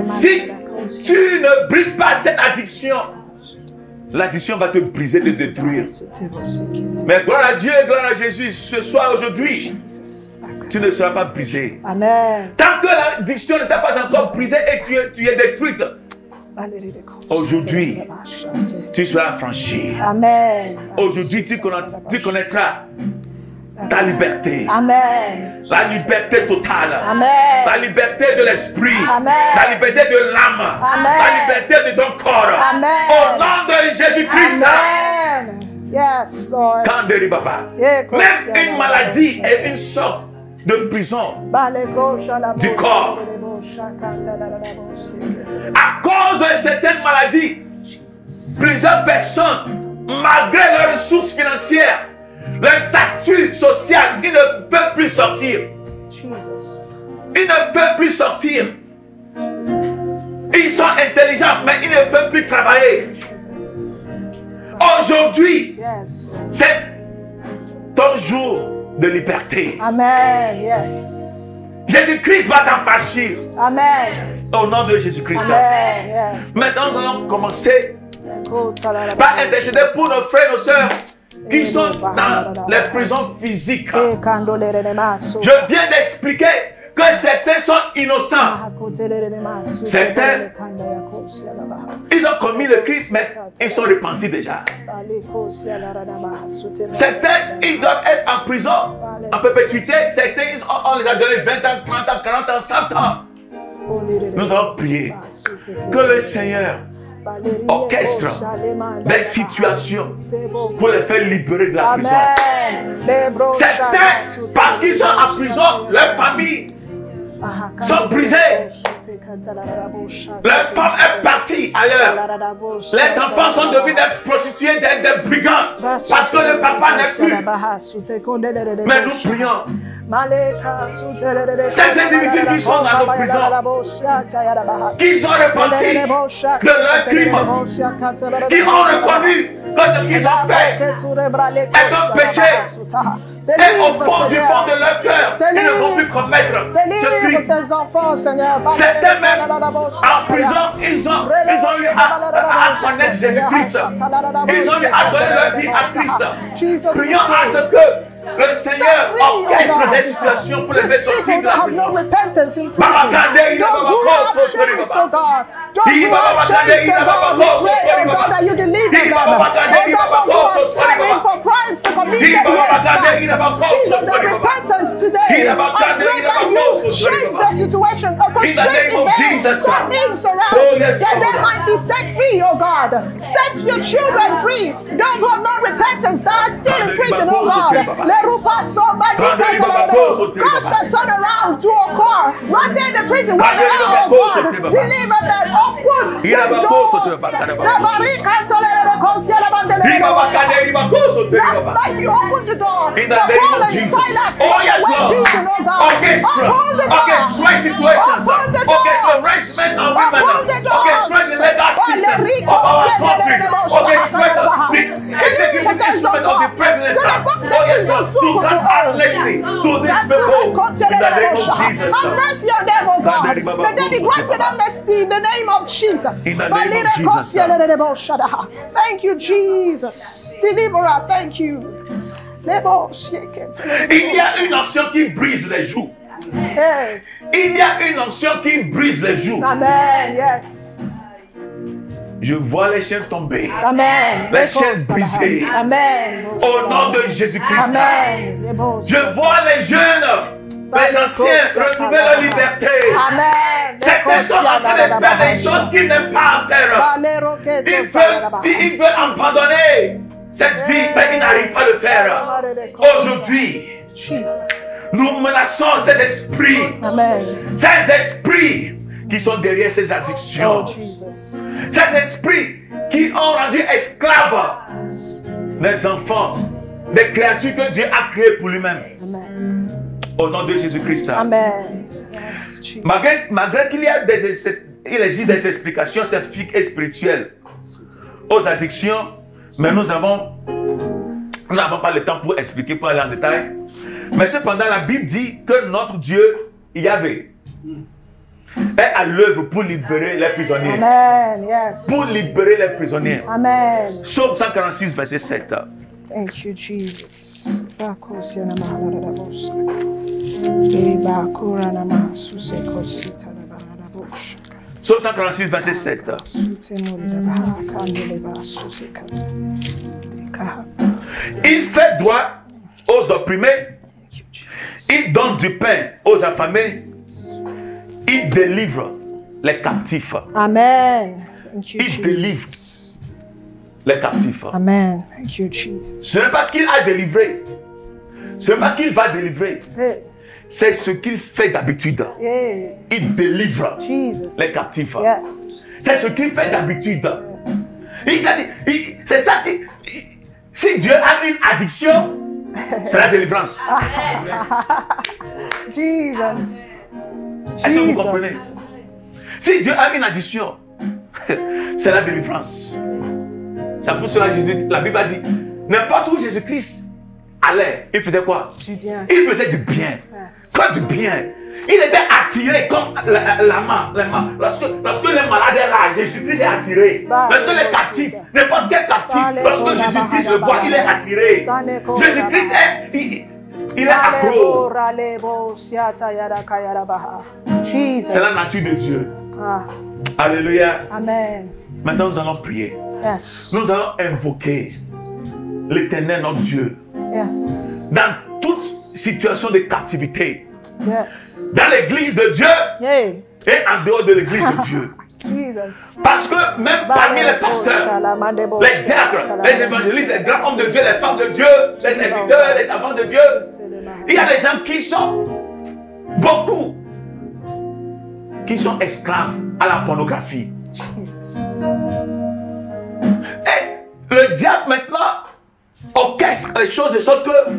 Si tu ne brises pas cette addiction, l'addiction va te briser, te détruire. Mais gloire à Dieu et gloire à Jésus, ce soir, aujourd'hui, tu ne seras pas brisé. Amen. Tant que l'addiction ne t'a pas encore brisé et tu es détruite, aujourd'hui, tu seras affranchi. Amen. Aujourd'hui, tu connaîtras ta liberté. Amen. La liberté totale. Amen. La liberté de l'esprit. Amen. La liberté de l'âme. Amen. La liberté de ton corps. Amen. Au nom de Jésus-Christ. Amen. Yes, Lord. Kanderi Baba. Même une maladie est une sorte de prison du corps. À cause de certaines maladies, plusieurs personnes, malgré leurs ressources financières, leur statut social, ils ne peuvent plus sortir. Ils ne peuvent plus sortir. Ils sont intelligents, mais ils ne peuvent plus travailler. Aujourd'hui, c'est ton jour de liberté. Amen. Yes. Jésus-Christ va t'affranchir. Amen. Au nom de Jésus-Christ. Amen. Yes. Maintenant, nous allons commencer par intercéder pour nos frères et nos sœurs qui sont dans les prisons physiques. Je viens d'expliquer que certains sont innocents. Certains, ils ont commis le crime, mais ils sont repentis déjà. Certains, ils doivent être en prison, en perpétuité. Certains, on les a donné 20 ans, 30 ans, 40 ans, 100 ans. Nous allons prier que le Seigneur orchestre des situations pour les faire libérer de la prison. Certains, parce qu'ils sont en prison, leur famille sont brisées. Leur femme est partie ailleurs. Les enfants sont devenus des prostituées, des brigands. Parce que le papa n'est plus. Mais nous prions. Ces individus qui sont dans nos prisons, qui sont repentis de leurs crimes, qui ont reconnu que ce qu'ils ont fait est un péché. Et au fond du fond de leur cœur, ils ne vont plus commettre ce crime. Certains même en prison, ils ont eu à connaître Jésus-Christ. Ils ont eu à donner leur vie à Christ. Prions à ce que le Seigneur orchestre des situations pour les faire sortir de la prison. Change the situation, orchestrate events, turn things around, that they might be set free, oh God. Set your children free. Those who have no repentance, that are still in prison, oh God. Cause the turn around to occur right there in the prison where they are, oh God. Deliver them, open the doors. That's like you opened the door for Paul and Silas. Oh yes, Lord. Orchestrate situations. Orchestrate men and women. Orchestrate the legal system of our countries. Orchestrate the executive instrument of the president. Oh yes, Lord. To grant amnesty to this people. In the name of Jesus. Have mercy on them, oh God. May they be granted amnesty in the name of Jesus. In the name of Jesus. Thank you, Jesus. Deliverer, thank you. Il y a une onction qui brise les joues. Yes. Il y a une onction qui brise les joues. Amen. Yes. Je vois les chaînes tomber. Amen. Les chaînes brisées. Amen. Au nom de Jésus-Christ. Amen. Je vois les jeunes, les anciens retrouver leur liberté. Amen. Certains sont en train de faire des choses qu'ils n'aiment pas faire. Ils veulent abandonner cette vie, mais ils n'arrivent pas à le faire. Aujourd'hui, nous menaçons ces esprits. Amen. Ces esprits qui sont derrière ces addictions. Ces esprits qui ont rendu esclaves les enfants, des créatures que Dieu a créées pour lui-même. Au nom de Jésus-Christ. Amen. Malgré qu'il y existe des explications scientifiques et spirituelles aux addictions, mais nous n'avons pas le temps pour expliquer, pour aller en détail. Mais cependant, la Bible dit que notre Dieu, Yahvé, est à l'œuvre pour libérer les prisonniers. Amen. Yes. Pour libérer les prisonniers. Amen. Psaume 146, verset 7. Thank you, Jesus. Psaume 146, verset 7. Il fait droit aux opprimés. Il donne du pain aux affamés. Il délivre les captifs. Amen. Thank you, Il délivre Jesus. les captifs. Amen. Thank you, Jesus. Ce n'est pas qu'il a délivré. Ce n'est pas qu'il va délivrer. Hey. C'est ce qu'il fait d'habitude. Yeah. Il délivre Jesus. les captifs. Yes. C'est ce qu'il fait d'habitude. Yes. C'est ça qui... Si Dieu a une addiction, c'est la délivrance. Jesus. Est-ce que vous comprenez? Si Dieu a une addiction, c'est la délivrance. C'est pour cela que Jésus, la Bible a dit, n'importe où Jésus-Christ allait, il faisait quoi? Du bien. Il faisait du bien. Yes. Quoi du bien? Il était attiré comme la main. Lorsque les malades est là, Jésus-Christ est attiré. Lorsque les captifs, n'importe quel captif, lorsque Jésus-Christ le voit, il est attiré. Jésus-Christ il est accro. C'est la nature de Dieu. Alléluia. Amen. Maintenant, nous allons prier. Yes. Nous allons invoquer l'Éternel, notre Dieu, Yes. dans toute situation de captivité, Yes. dans l'église de Dieu Yeah. et en dehors de l'église de Dieu. Jesus. Parce que même parmi les pasteurs, les diacres, les évangélistes, les grands hommes de Dieu, les femmes de Dieu, les serviteurs, les servants de Dieu, il y a des gens qui sont, beaucoup, qui sont esclaves à la pornographie. Jesus. Et le diable maintenant orchestre les choses de sorte que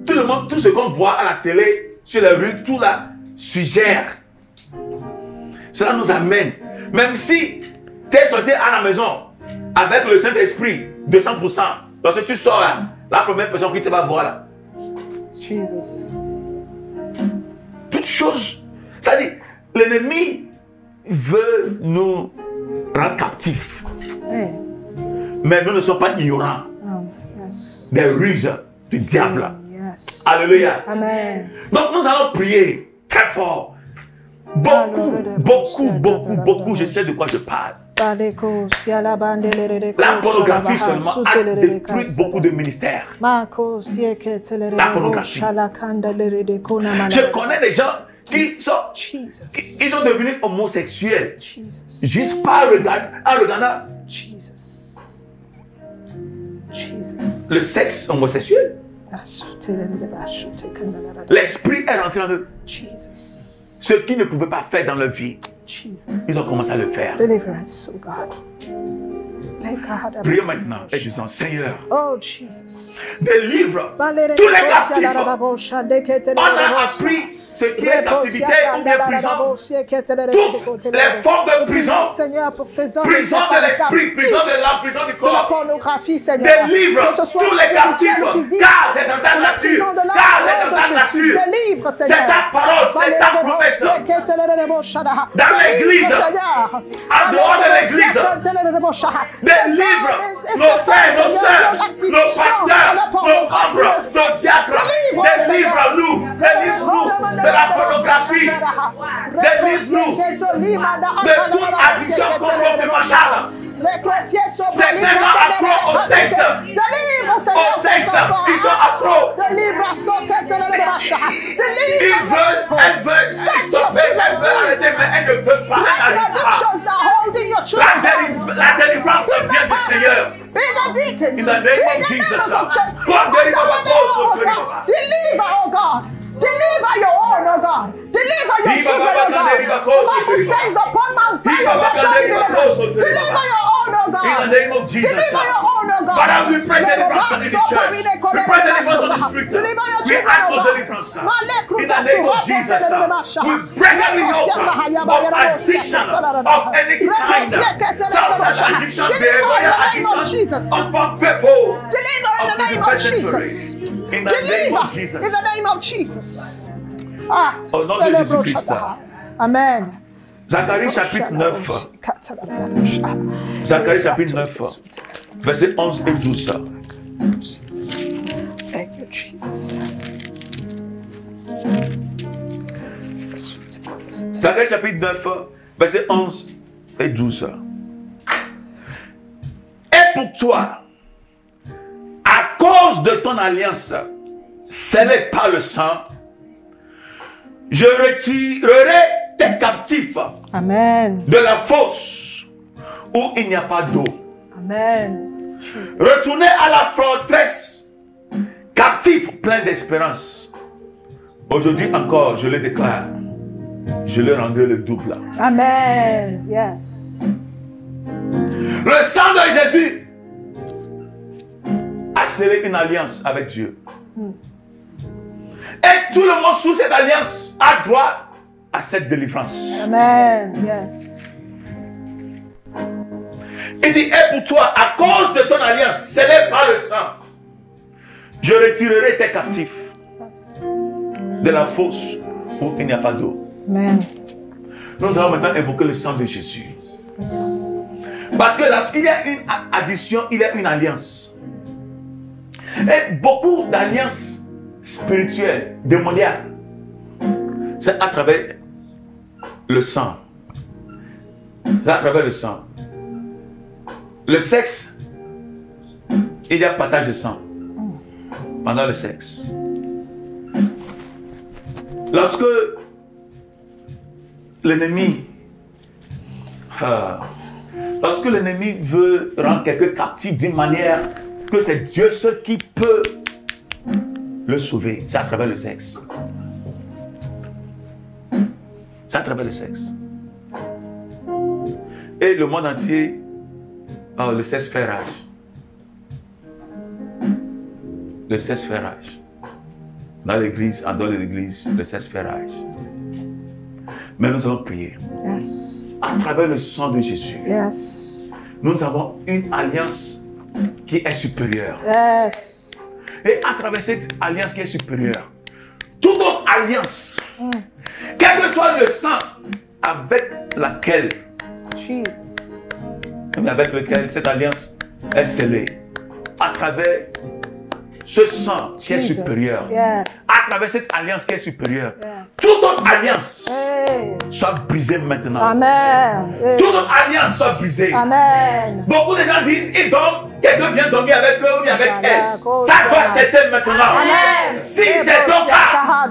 tout le monde, tout ce qu'on voit à la télé, sur les rues, tout là, suggère. Cela nous amène, même si tu es sorti à la maison avec le Saint-Esprit, 200%, lorsque tu sors là, la première personne qui te va voir là, Jesus. toute chose, c'est-à-dire, l'ennemi veut nous rendre captifs, Hey. mais nous ne sommes pas ignorants Yes. des ruses du diable. Yes. Alléluia. Amen. Donc nous allons prier très fort. Beaucoup, je sais de quoi je parle. La pornographie seulement a détruit beaucoup de ministères. La pornographie. Je connais des gens qui sont, ils sont devenus homosexuels juste par en regardant le sexe homosexuel. L'esprit est rentré en eux. Ce qu'ils ne pouvaient pas faire dans leur vie, ils ont commencé à le faire. Deliverance, oh God. Prions maintenant et disons, Seigneur, Oh Jesus. délivre tous les captifs. On a appris ce qui est captivité ou bien prison. Toutes les formes de prison. Seigneur, pour ces hommes, Prison de l'esprit, prison de l'âme, prison du de la corps. pornographie, Seigneur. Délivre tous les captifs, car c'est dans ta nature. Car c'est dans ta nature. Délivre, C'est Seigneur. ta parole, c'est ta promesse. Dans l'église, en dehors de l'église, délivre nos frères, nos sœurs, nos pasteurs, nos membres, nos diacres. Délivre-nous, délivre-nous de la pornographie. Délivre-nous de toute addiction comportementale. Certains sont accros au sexe. Au sexe, ils sont accros. Elles veulent stopper, elles veulent arrêter, mais elles ne peuvent pas, elles n'arrivent pas. La délivrance vient du Seigneur. In the name of Jesus. Deliver, oh God. Deliver your own, oh God. Deliver your children, oh God. The Bible says upon Mount Zion there shall be deliverance. Deliver your own, oh God. In the name of Jesus. Deliver your own, oh God. Father, we pray deliverance in the church. We pray deliverance on the street. Deliver your We children, ask oh for God. deliverance. In the name of Jesus. We break every yoke of addiction of any kind. Substance addiction, behavioral addiction upon people. Deliver in the name of Jesus. In the name of Deliver Jesus. in the name of Jesus. Ah, Au nom de Jésus-Christ. Amen. Zacharie chapitre 9. Zacharie chapitre 9, versets 11 et 12. Thank you, Jesus. Zacharie chapitre 9, versets 11 et 12. Et pour toi, à cause de ton alliance scellée par le sang, je retirerai tes captifs Amen. de la fosse où il n'y a pas d'eau. Amen. Jesus. Retournez à la forteresse, captifs pleins d'espérance. Aujourd'hui encore, je le déclare, je leur rendrai le double. Amen. Yes. Le sang de Jésus a scellé une alliance avec Dieu. Et tout le monde sous cette alliance a droit à cette délivrance. Amen. Yes. Il dit, et pour toi, à cause de ton alliance scellée par le sang, je retirerai tes captifs de la fosse où il n'y a pas d'eau. Amen. Nous allons maintenant évoquer le sang de Jésus. Parce que lorsqu'il y a une addition, il y a une alliance. Et beaucoup d'alliances spirituelles, démoniaques, c'est à travers le sang. C'est à travers le sang. Le sexe, il y a partage de sang pendant le sexe. Lorsque l'ennemi veut rendre quelqu'un captif d'une manière que c'est Dieu seul qui peut le sauver, c'est à travers le sexe. C'est à travers le sexe. Et le monde entier, le sexe fait rage. Le sexe fait rage. Dans l'église, en dehors de l'église, le sexe fait rage. Mais nous allons prier. Yes. À travers le sang de Jésus, Yes. nous avons une alliance qui est supérieure. Yes. Et à travers cette alliance qui est supérieure, toute autre alliance, quel que soit le sang avec laquelle, Jesus. avec lequel cette alliance est scellée, à travers ce sang qui est Jesus. supérieur, Yes. à travers cette alliance qui est supérieure, Yes. toute autre alliance Hey. soit brisée maintenant. Amen. Hey. Toute autre alliance soit brisée. Amen. Beaucoup de gens disent, ils dorment, quelqu'un vient dormir avec eux ou bien avec elle. Ça doit cesser maintenant. Amen. Si c'est ton cas,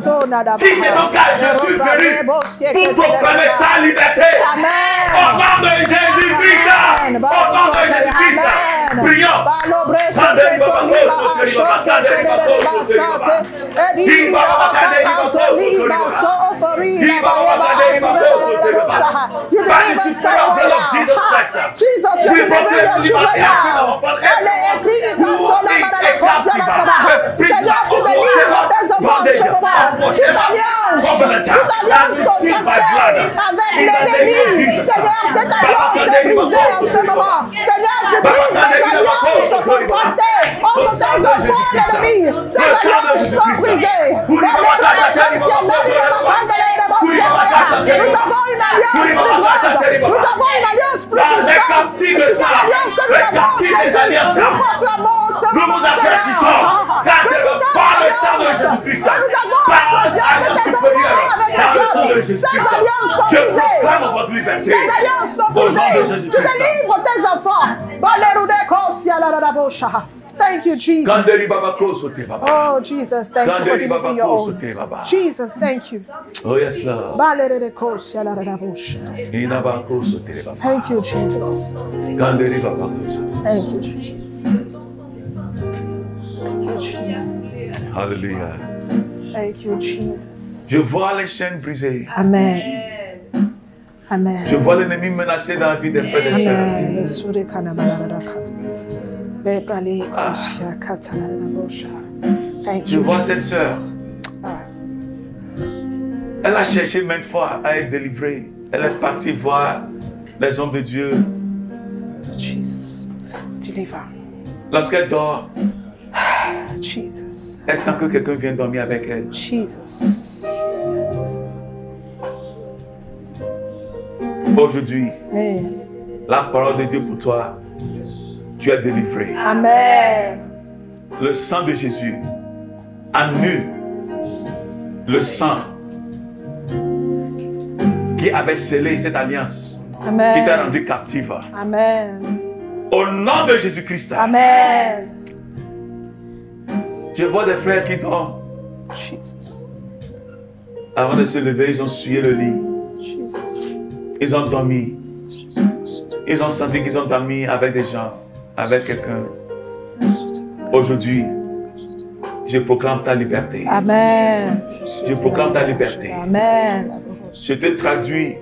si c'est ton cas, je suis venu pour proclamer ta liberté. Amen. Au nom de Jésus-Christ. Au nom de Jésus-Christ. Prions. Jesus, you We deliver proclaim your children liberty now. upon Allez, écris dans Who son is âme, a captive? Seigneur, tu délivres tes enfants en ce moment. Toute alliance contractée avec l'ennemi. Seigneur, cette alliance est brisée en ce moment. Seigneur, tu brises les alliances contractées entre tes enfants et l'ennemi. Ces alliances sont brisées. Nous avons une alliance plus grande. Nous avons une alliance plus puissante. Une alliance que nous avons. Nous proclamons ce Nous vous affaississons par le sang de Jésus-Christ, par l'alliance supérieure, par le sang de Jésus-Christ. Je proclame votre liberté. Ces alliances sont Au nom de brisées. Jésus-Christ. Tu délivres tes enfants. Thank you, Jesus. Oh, Jesus, thank you for delivering your own. Jesus, thank you. Oh, yes, Lord. Thank you, Jesus. Thank you, Jesus. Thank you, Jesus. Hallelujah. Thank you, Jesus. Je vois les chaînes brisées. Amen. Amen. Je vois l'ennemi menacé dans la vie des frères et des sœurs. Amen. Thank Je you, vois Jesus. cette sœur. Elle a cherché maintes fois à être délivrée. Elle est partie voir les hommes de Dieu. Jesus. Deliver. Lorsqu'elle dort, Jesus. elle sent que quelqu'un vient dormir avec elle. Jesus. Aujourd'hui, Amen. la parole de Dieu pour toi, tu es délivré. Amen. Le sang de Jésus annule le sang qui avait scellé cette alliance, qui t'a Amen. rendu captive. Amen. Au nom de Jésus-Christ, Amen. je vois des frères qui dorment. Jesus. Avant de se lever, ils ont souillé le lit. Jesus. Ils ont dormi. Jesus. Ils ont senti qu'ils ont dormi avec des gens, avec quelqu'un. Aujourd'hui, je proclame ta liberté. Amen. Je proclame ta liberté. Amen. Je te traduis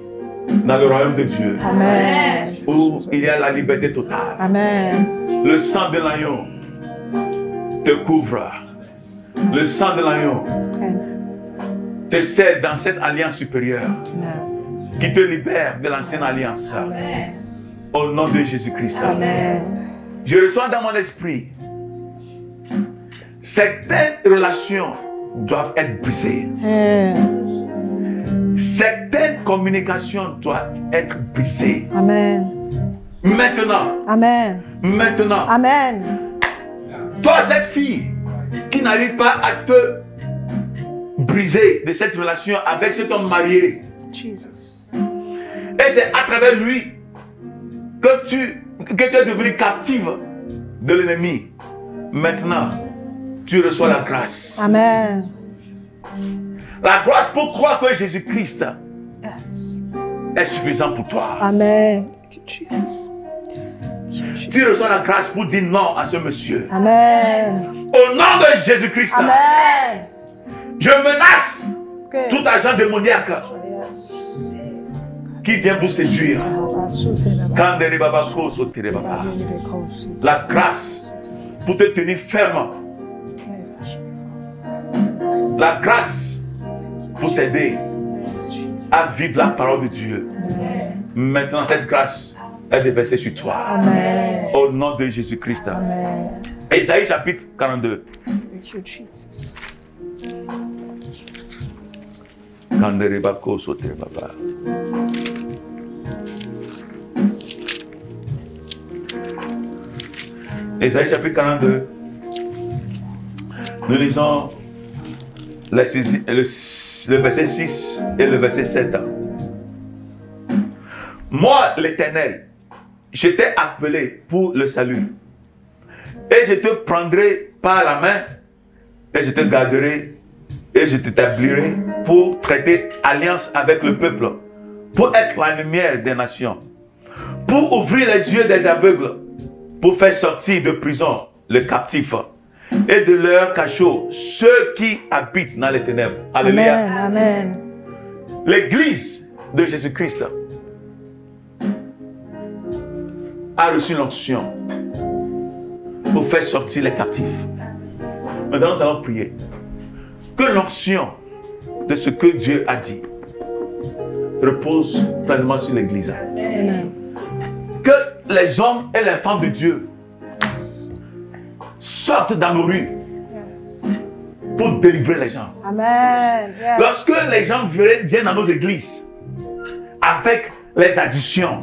dans le royaume de Dieu, Amen. où il y a la liberté totale. Amen. Le sang de l'agneau te couvre. Le sang de l'agneau te cède dans cette alliance supérieure qui te libère de l'ancienne alliance. Au nom de Jésus-Christ. Amen. Je reçois dans mon esprit, certaines relations doivent être brisées. Certaines communications doivent être brisées. Amen. Maintenant, Amen. maintenant, Amen. toi cette fille qui n'arrive pas à te briser de cette relation avec cet homme marié, Jesus. et c'est à travers lui que tu es devenu captive de l'ennemi. Maintenant, tu reçois la grâce. Amen. La grâce pour croire que Jésus-Christ Yes. est suffisant pour toi. Amen. Thank you, Jesus. Tu reçois la grâce pour dire non à ce monsieur. Amen. Au nom de Jésus-Christ, Amen. je menace Okay. tout agent démoniaque Yes. qui vient vous séduire. La grâce pour te tenir ferme. La grâce pour t'aider à vivre la parole de Dieu. Maintenant, cette grâce est déversée sur toi. Amen. Au nom de Jésus-Christ. Amen. Ésaïe chapitre 42. Thank you, Jesus. Ésaïe chapitre 42. Nous lisons le verset 6 et le verset 7. Moi, l'Éternel, je t'ai appelé pour le salut. Et je te prendrai par la main et je te garderai et je t'établirai pour traiter alliance avec le peuple, pour être la lumière des nations, pour ouvrir les yeux des aveugles, pour faire sortir de prison les captifs et de leur cachot ceux qui habitent dans les ténèbres. Alléluia. Amen. Amen. L'église de Jésus-Christ a reçu l'onction pour faire sortir les captifs. Maintenant, nous allons prier. Que l'onction de ce que Dieu a dit repose pleinement sur l'église. Amen. Que les hommes et les femmes de Dieu sortent dans nos rues pour délivrer les gens. Amen. Yes. Lorsque les gens viennent dans nos églises avec les additions,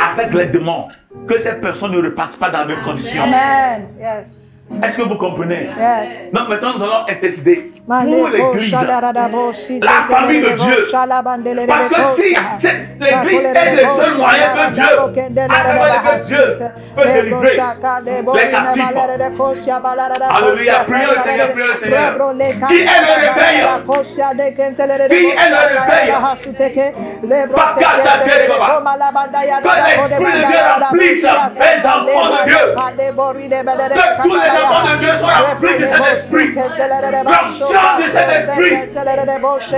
avec les démons, que ces personnes ne repartent pas dans les mêmes conditions. Amen. Yes. Est-ce que vous comprenez? Yes. Donc maintenant nous allons intercéder pour l'église, la famille de Dieu. Parce que si l'église est le seul moyen que Dieu, à travers lequel Dieu peut délivrer les captifs. Alléluia, prions le Seigneur, prions le Seigneur. Qui est le réveil? Qui est le réveil? Que l'Esprit de Dieu remplisse les enfants de Dieu. Que tous les enfants de Dieu soient remplis de cet esprit. L'onction de cet esprit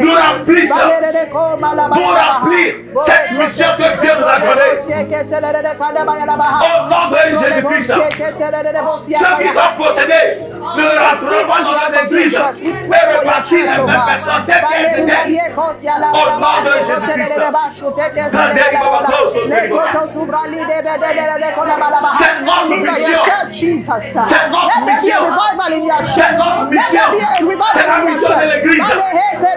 nous remplisse pour remplir cette mission que Dieu nous a donnée. Au nom de Jésus-Christ, ceux qui sont possédés ne rentreront pas dans les églises et repartir les mêmes personnes telles qu'elles étaient. Au nom de Jésus-Christ. C'est notre mission. C'est notre notre mission. C'est notre mission. C'est la mission de l'Église.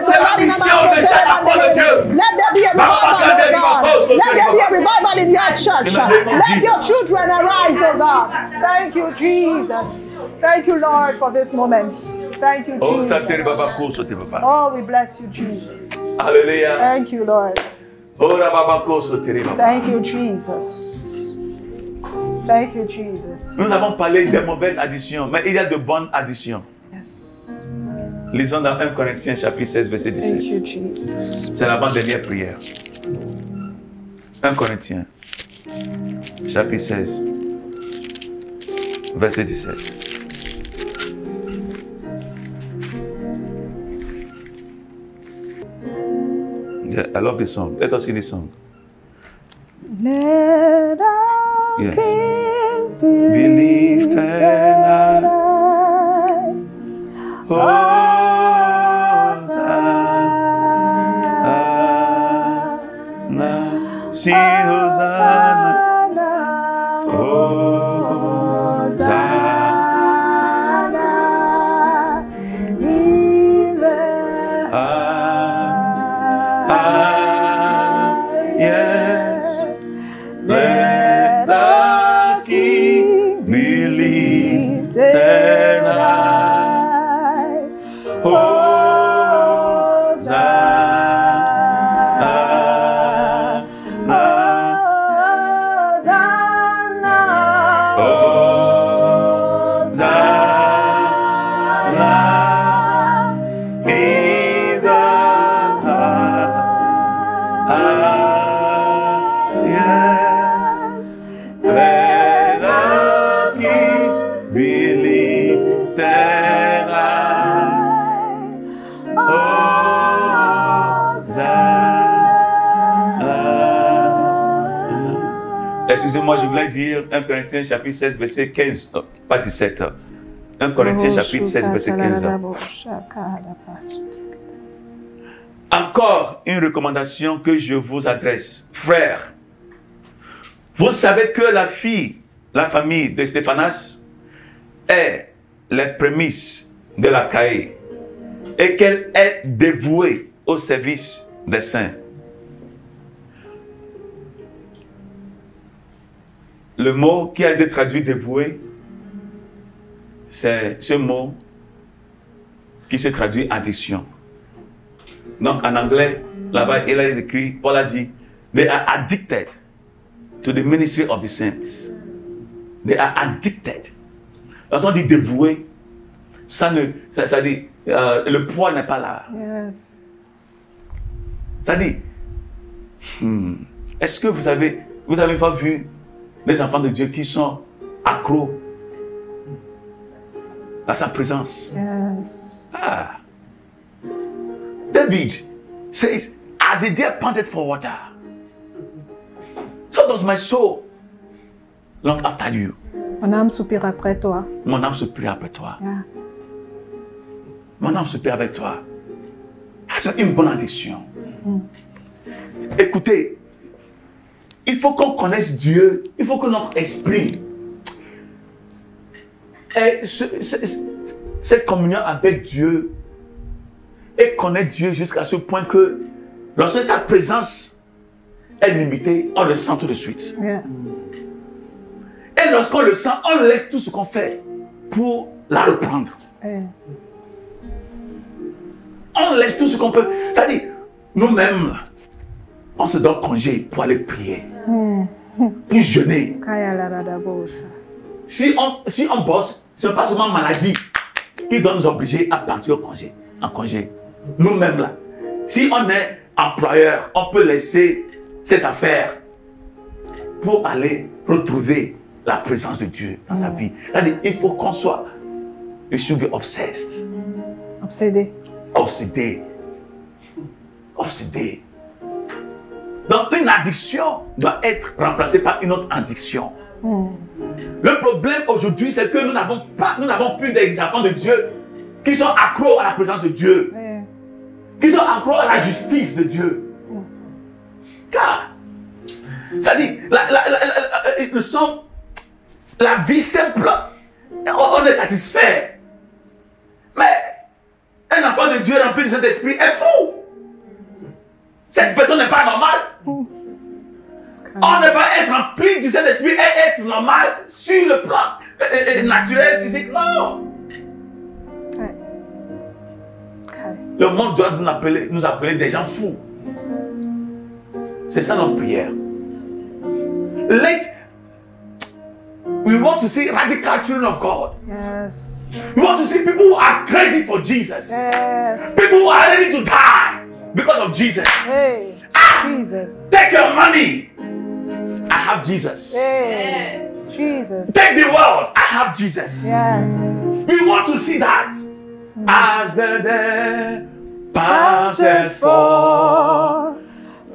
C'est la mission de chaque enfant de Dieu. Let there be a revival, oh God. Let there be a revival in your church. Let your children arise, oh God. Thank you, Jesus. Thank you, Lord, for this moment. Thank you, Jesus. Oh, we bless you, Jesus. Alléluia. Thank you, Lord. Thank you, Jesus. Thank you, Jesus. Nous avons parlé des mauvaises additions, mais il y a de bonnes additions. Yes. Lisons dans 1 Corinthiens chapitre 16, verset Thank you, 17. Jesus. C'est l'avant-dernière prière. 1 Corinthiens chapitre 16, verset 17. I love this song. Let us sing this song. Let our Yes. King Believe that Hosanna, sing Hosanna, yes, let the King be lifted high. Excusez-moi, je voulais dire 1 Corinthiens chapitre 16, verset 15, pas 17. 1 Corinthiens chapitre 16, verset 15. Encore une recommandation que je vous adresse. Frères, vous savez que la famille de Stéphanas est les prémices de la Caïe et qu'elle est dévouée au service des saints. Le mot qui a été traduit dévoué, c'est ce mot qui se traduit addiction. Donc en anglais, là-bas, il a écrit, Paul a dit, they are addicted to the ministry of the saints. They are addicted. Lorsqu'on dit dévoué, ça dit, le poids n'est pas là. Yes. Ça dit, est-ce que vous avez pas vu des enfants de Dieu qui sont accros à sa présence? Yes. Ah. David says, as a deer panted for water, so does my soul long after you. Mon âme soupire après toi. Mon âme soupire après toi. Yeah. Mon âme soupire avec toi. C'est une bonne addiction. Écoutez, il faut qu'on connaisse Dieu, il faut que notre esprit ait cette communion avec Dieu et connaître Dieu jusqu'à ce point que lorsque sa présence est limitée, on le sent tout de suite. Yeah. Et lorsqu'on le sent, on laisse tout ce qu'on fait pour la reprendre. Yeah. On laisse tout ce qu'on peut. C'est-à-dire, nous-mêmes, on se donne congé pour aller prier, pour jeûner. Si on bosse, ce n'est pas seulement maladie qui doit nous obliger à partir en congé. Nous-mêmes là, si on est employeur, on peut laisser cette affaire pour aller retrouver la présence de Dieu dans sa vie. C'est-à-dire, il faut qu'on soit, you should be obsessed. Obsédé. Obsédé. Obsédé. Donc une addiction doit être remplacée par une autre addiction. Le problème aujourd'hui, c'est que nous n'avons plus des enfants de Dieu qui sont accros à la présence de Dieu, qui sont accros à la justice de Dieu. Car, ça dit, la vie simple On est satisfait. Mais un enfant de Dieu rempli du Saint-Esprit est fou. Cette personne n'est pas normale. On ne peut pas être rempli du Saint-Esprit et être normal sur le plan naturel, physique. Non. Le monde doit nous appeler des gens fous. C'est ça notre prière. We want to see radical children of God. Yes. We want to see people who are crazy for Jesus. Yes. People who are ready to die because of Jesus. Hey, Jesus. Take your money. I have Jesus. Hey, Jesus. Take the world. I have Jesus. Yes. We want to see that. As the dead panted for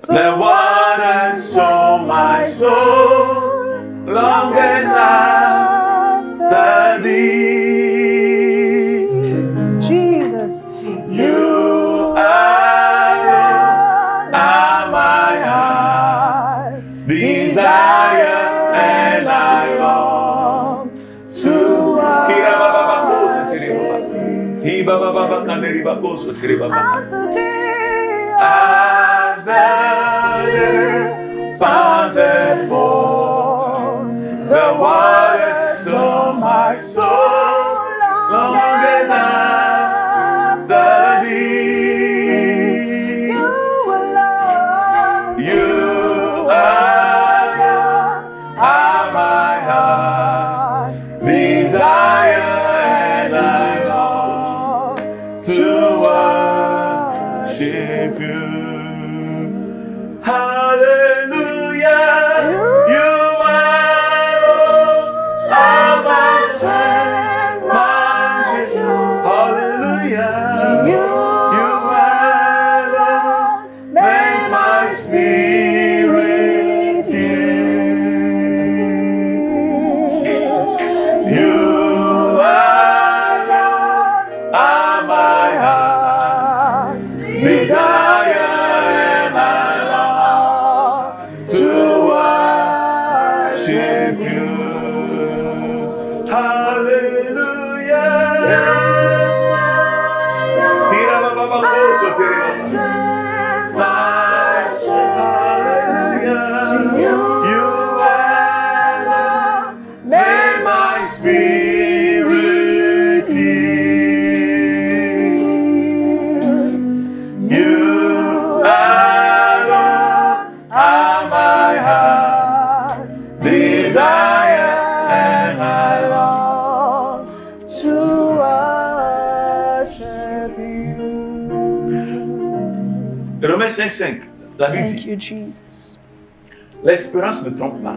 the waters, so my soul longing after thee. Jesus. You are my heart desire, and I long to worship you. As the deer panted for the waters, so my soul longing after thee. You are my heart desire, and I long to worship you. Hallelujah. You are my strength, my Jesus. Hallelujah. You make my spirit yield. You are my heart desire, and I long to worship you. Hallelujah. You make my spirit yield. You are my heart desire, and I long to worship you. Romains 5:5, la Bible Thank dit, you, Jesus. l'espérance ne trompe pas.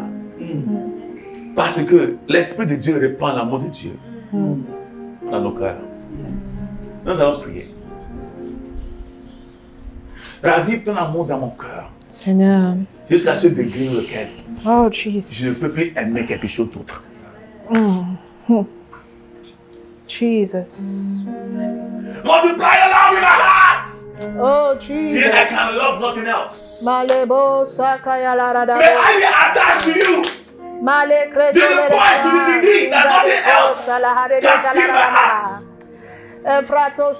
Parce que l'Esprit de Dieu répand l'amour de Dieu dans nos cœurs. Nous allons prier. Ravive ton amour dans mon cœur, Seigneur. jusqu'à ce degré auquel Oh, je ne Jesus. peux plus aimer quelque chose d'autre. Jesus. Multiply your love in my heart. Oh, Till I Jesus. can love nothing else. Malebo sakaya la rada. May I be attached to you Male to the point, to the degree that nothing else can steal my heart. Nothing else will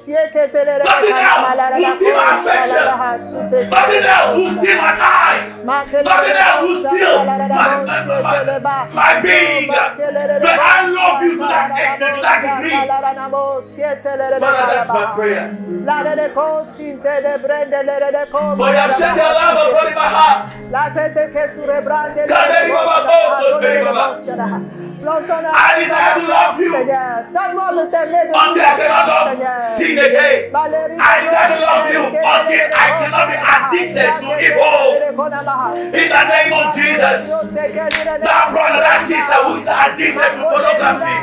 steal my affection. Nothing else will steal my time. Nothing else will steal my being. May I love you to that extent, to that degree. Father, that's my prayer. For you have shed your love upon my heart. I desire to love you until I cannot love sin again. I desire to love you until I cannot be addicted to evil. In the name of Jesus, that brother, that sister who is addicted to pornography,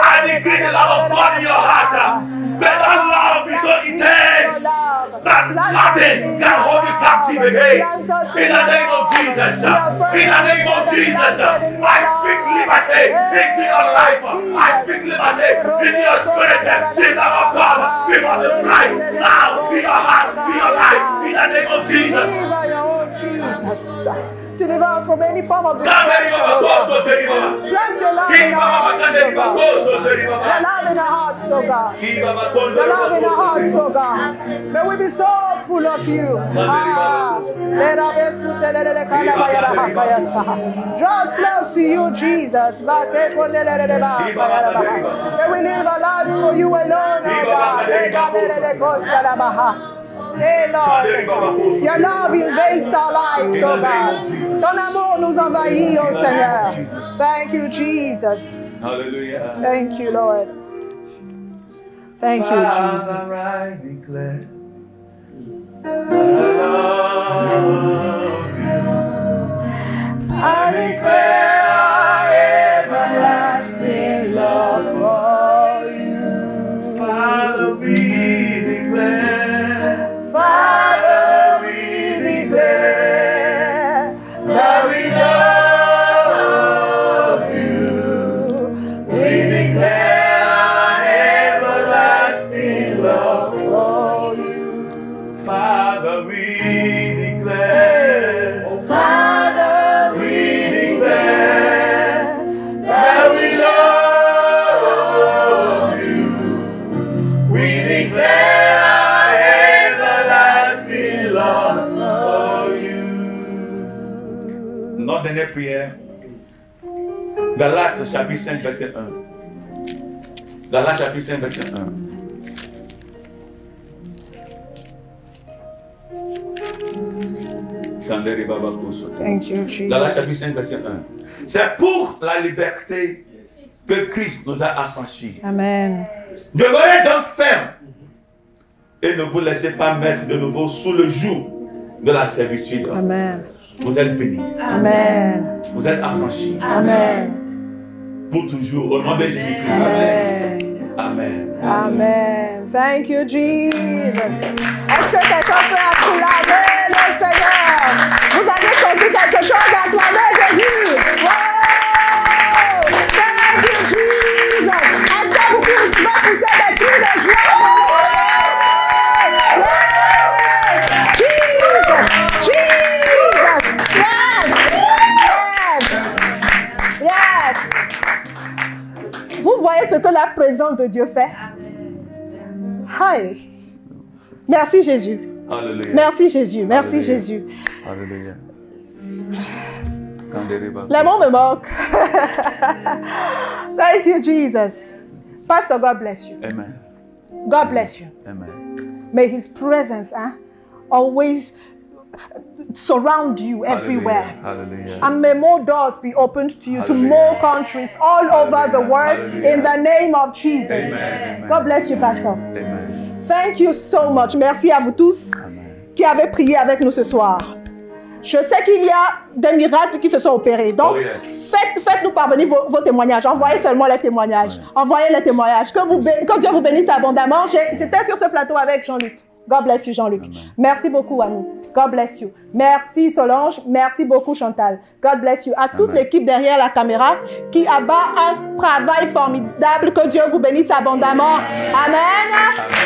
I decree the love of God in your heart. Let that love be so intense that nothing can hold you captive again. In the name of Jesus, in the name of Jesus, I speak liberty into your life. I speak liberty into your spirit. The love of God be multiplied now in your heart, in your life. In the name of Jesus. deliver us from any form of destruction, oh God. Plant your love in our hearts, oh God. Your love in our hearts, oh God. Your love in our hearts, oh God. May we be so full of you. Draw us close to you, Jesus. May we live our lives for you alone, oh God. Hey Lord, your love invades our lives, oh God. Ton amour nous envahit, oh Seigneur. Thank you, Jesus. Hallelujah. Thank you, Lord. Thank you, Jesus. I declare everlasting love for you. Father, we declare. Father, we declare that we love you. We declare our everlasting love for you. Father, we declare. Oh, Father, we declare that we love you. We declare our everlasting love for you. Notre dernière prière. Galates chapitre 5, verset 1. Galates chapitre 5, verset 1. Thank you, Jesus. Galates chapitre 5, verset 1. C'est pour la liberté que Christ nous a affranchis. Amen. Demeurez donc ferme et ne vous laissez pas mettre de nouveau sous le joug de la servitude. Amen. Vous êtes bénis. Amen. Vous êtes affranchis. Amen. Pour toujours. Au nom de Jésus-Christ. Amen. Amen. Amen. Thank you, Jesus. Est-ce que quelqu'un peut acclamer le Seigneur? Vous avez senti quelque chose d'acclamer Jésus? Wow! Thank you, Jesus. Est-ce que vous pouvez pousser des cris de joie pour le Seigneur? Yes! Jesus! Yes! Yes! Vous voyez ce que la présence de Dieu fait? Hi. Merci Jésus. Alléluia. Merci Jésus. Merci Alléluia. Jésus. Alléluia. Les mots me manquent. Thank you, Jesus. Pastor, God bless you. Amen. God bless you. Amen. May His presence always surround you everywhere. Hallelujah. And may more doors be opened to you, to Hallelujah. more countries all over the world, Hallelujah. in the name of Jesus. Amen. Amen. God bless you, Pastor. Amen. Thank you so much. Merci à vous tous qui avez prié avec nous ce soir. Je sais qu'il y a des miracles qui se sont opérés. Donc, Oh, yes. faites-nous parvenir vos témoignages. Envoyez seulement les témoignages. Envoyez les témoignages. Que Dieu vous bénisse abondamment. J'étais sur ce plateau avec Jean-Luc. God bless you, Jean-Luc. Merci beaucoup à nous. God bless you. Merci Solange. Merci beaucoup Chantal. God bless you. À toute l'équipe derrière la caméra qui abat un travail formidable. Que Dieu vous bénisse abondamment. Amen.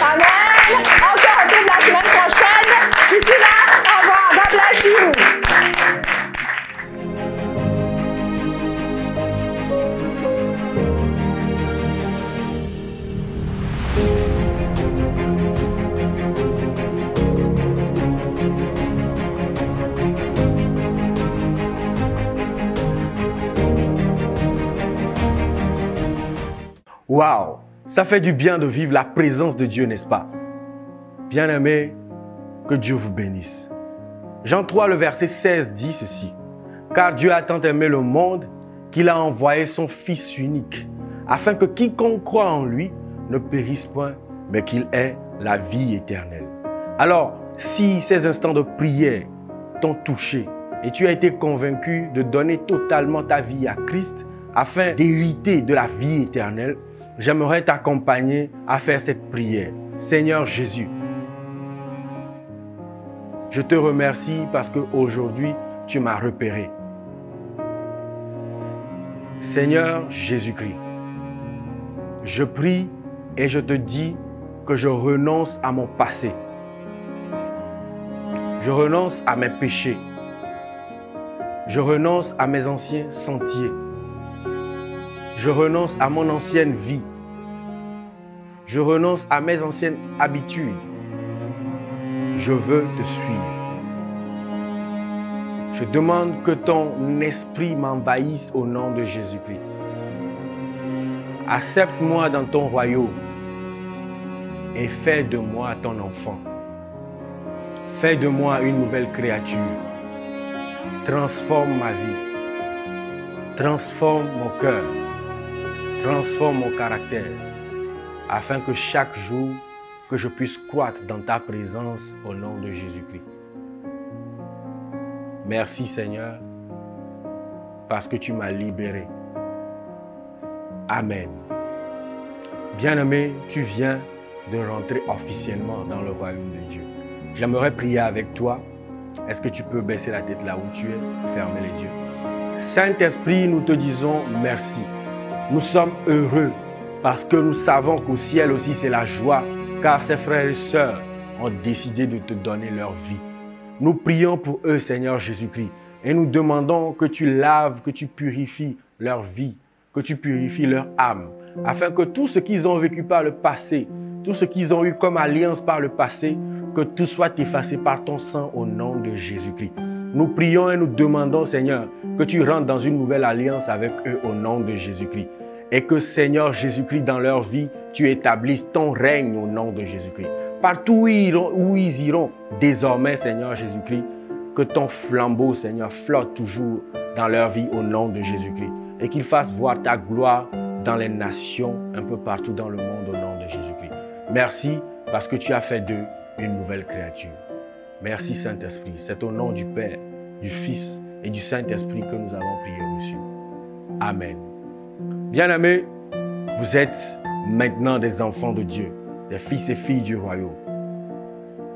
Amen. On se retrouve la semaine prochaine. D'ici là, au revoir. God bless you. Waouh, ça fait du bien de vivre la présence de Dieu, n'est-ce pas? Bien-aimés, que Dieu vous bénisse. Jean 3, le verset 16 dit ceci. Car Dieu a tant aimé le monde qu'il a envoyé son Fils unique, afin que quiconque croit en lui ne périsse point, mais qu'il ait la vie éternelle. Alors, si ces instants de prière t'ont touché et tu as été convaincu de donner totalement ta vie à Christ afin d'hériter de la vie éternelle, j'aimerais t'accompagner à faire cette prière. Seigneur Jésus, je te remercie parce qu'aujourd'hui, tu m'as repéré. Seigneur Jésus-Christ, je prie et je te dis que je renonce à mon passé. Je renonce à mes péchés. Je renonce à mes anciens sentiers. Je renonce à mon ancienne vie. Je renonce à mes anciennes habitudes. Je veux te suivre. Je demande que ton esprit m'envahisse au nom de Jésus-Christ. Accepte-moi dans ton royaume et fais de moi ton enfant. Fais de moi une nouvelle créature. Transforme ma vie. Transforme mon cœur. Transforme mon caractère. Afin que chaque jour, que je puisse croître dans ta présence au nom de Jésus-Christ. Merci Seigneur, parce que tu m'as libéré. Amen. Bien-aimé, tu viens de rentrer officiellement dans le royaume de Dieu. J'aimerais prier avec toi. Est-ce que tu peux baisser la tête là où tu es, fermer les yeux? Saint-Esprit, nous te disons merci. Nous sommes heureux parce que nous savons qu'au ciel aussi c'est la joie, car ces frères et sœurs ont décidé de te donner leur vie. Nous prions pour eux, Seigneur Jésus-Christ, et nous demandons que tu laves, que tu purifies leur vie, que tu purifies leur âme, afin que tout ce qu'ils ont vécu par le passé, tout ce qu'ils ont eu comme alliance par le passé, que tout soit effacé par ton sang au nom de Jésus-Christ. Nous prions et nous demandons, Seigneur, que tu rentres dans une nouvelle alliance avec eux au nom de Jésus-Christ. Et que, Seigneur Jésus-Christ, dans leur vie, tu établisses ton règne au nom de Jésus-Christ. Partout où ils iront, désormais, Seigneur Jésus-Christ, que ton flambeau, Seigneur, flotte toujours dans leur vie au nom de Jésus-Christ. Et qu'ils fassent voir ta gloire dans les nations, un peu partout dans le monde au nom de Jésus-Christ. Merci parce que tu as fait d'eux une nouvelle créature. Merci Saint-Esprit. C'est au nom du Père, du Fils et du Saint-Esprit que nous avons prié, Monsieur. Amen. Bien-aimés, vous êtes maintenant des enfants de Dieu, des fils et filles du royaume.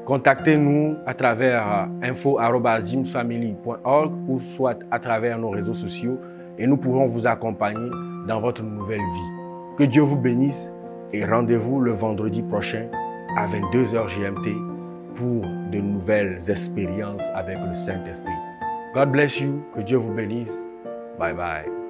Contactez-nous à travers info@jimsfamily.org ou soit à travers nos réseaux sociaux et nous pourrons vous accompagner dans votre nouvelle vie. Que Dieu vous bénisse et rendez-vous le vendredi prochain à 22h GMT pour de nouvelles expériences avec le Saint-Esprit. God bless you. Que Dieu vous bénisse. Bye bye.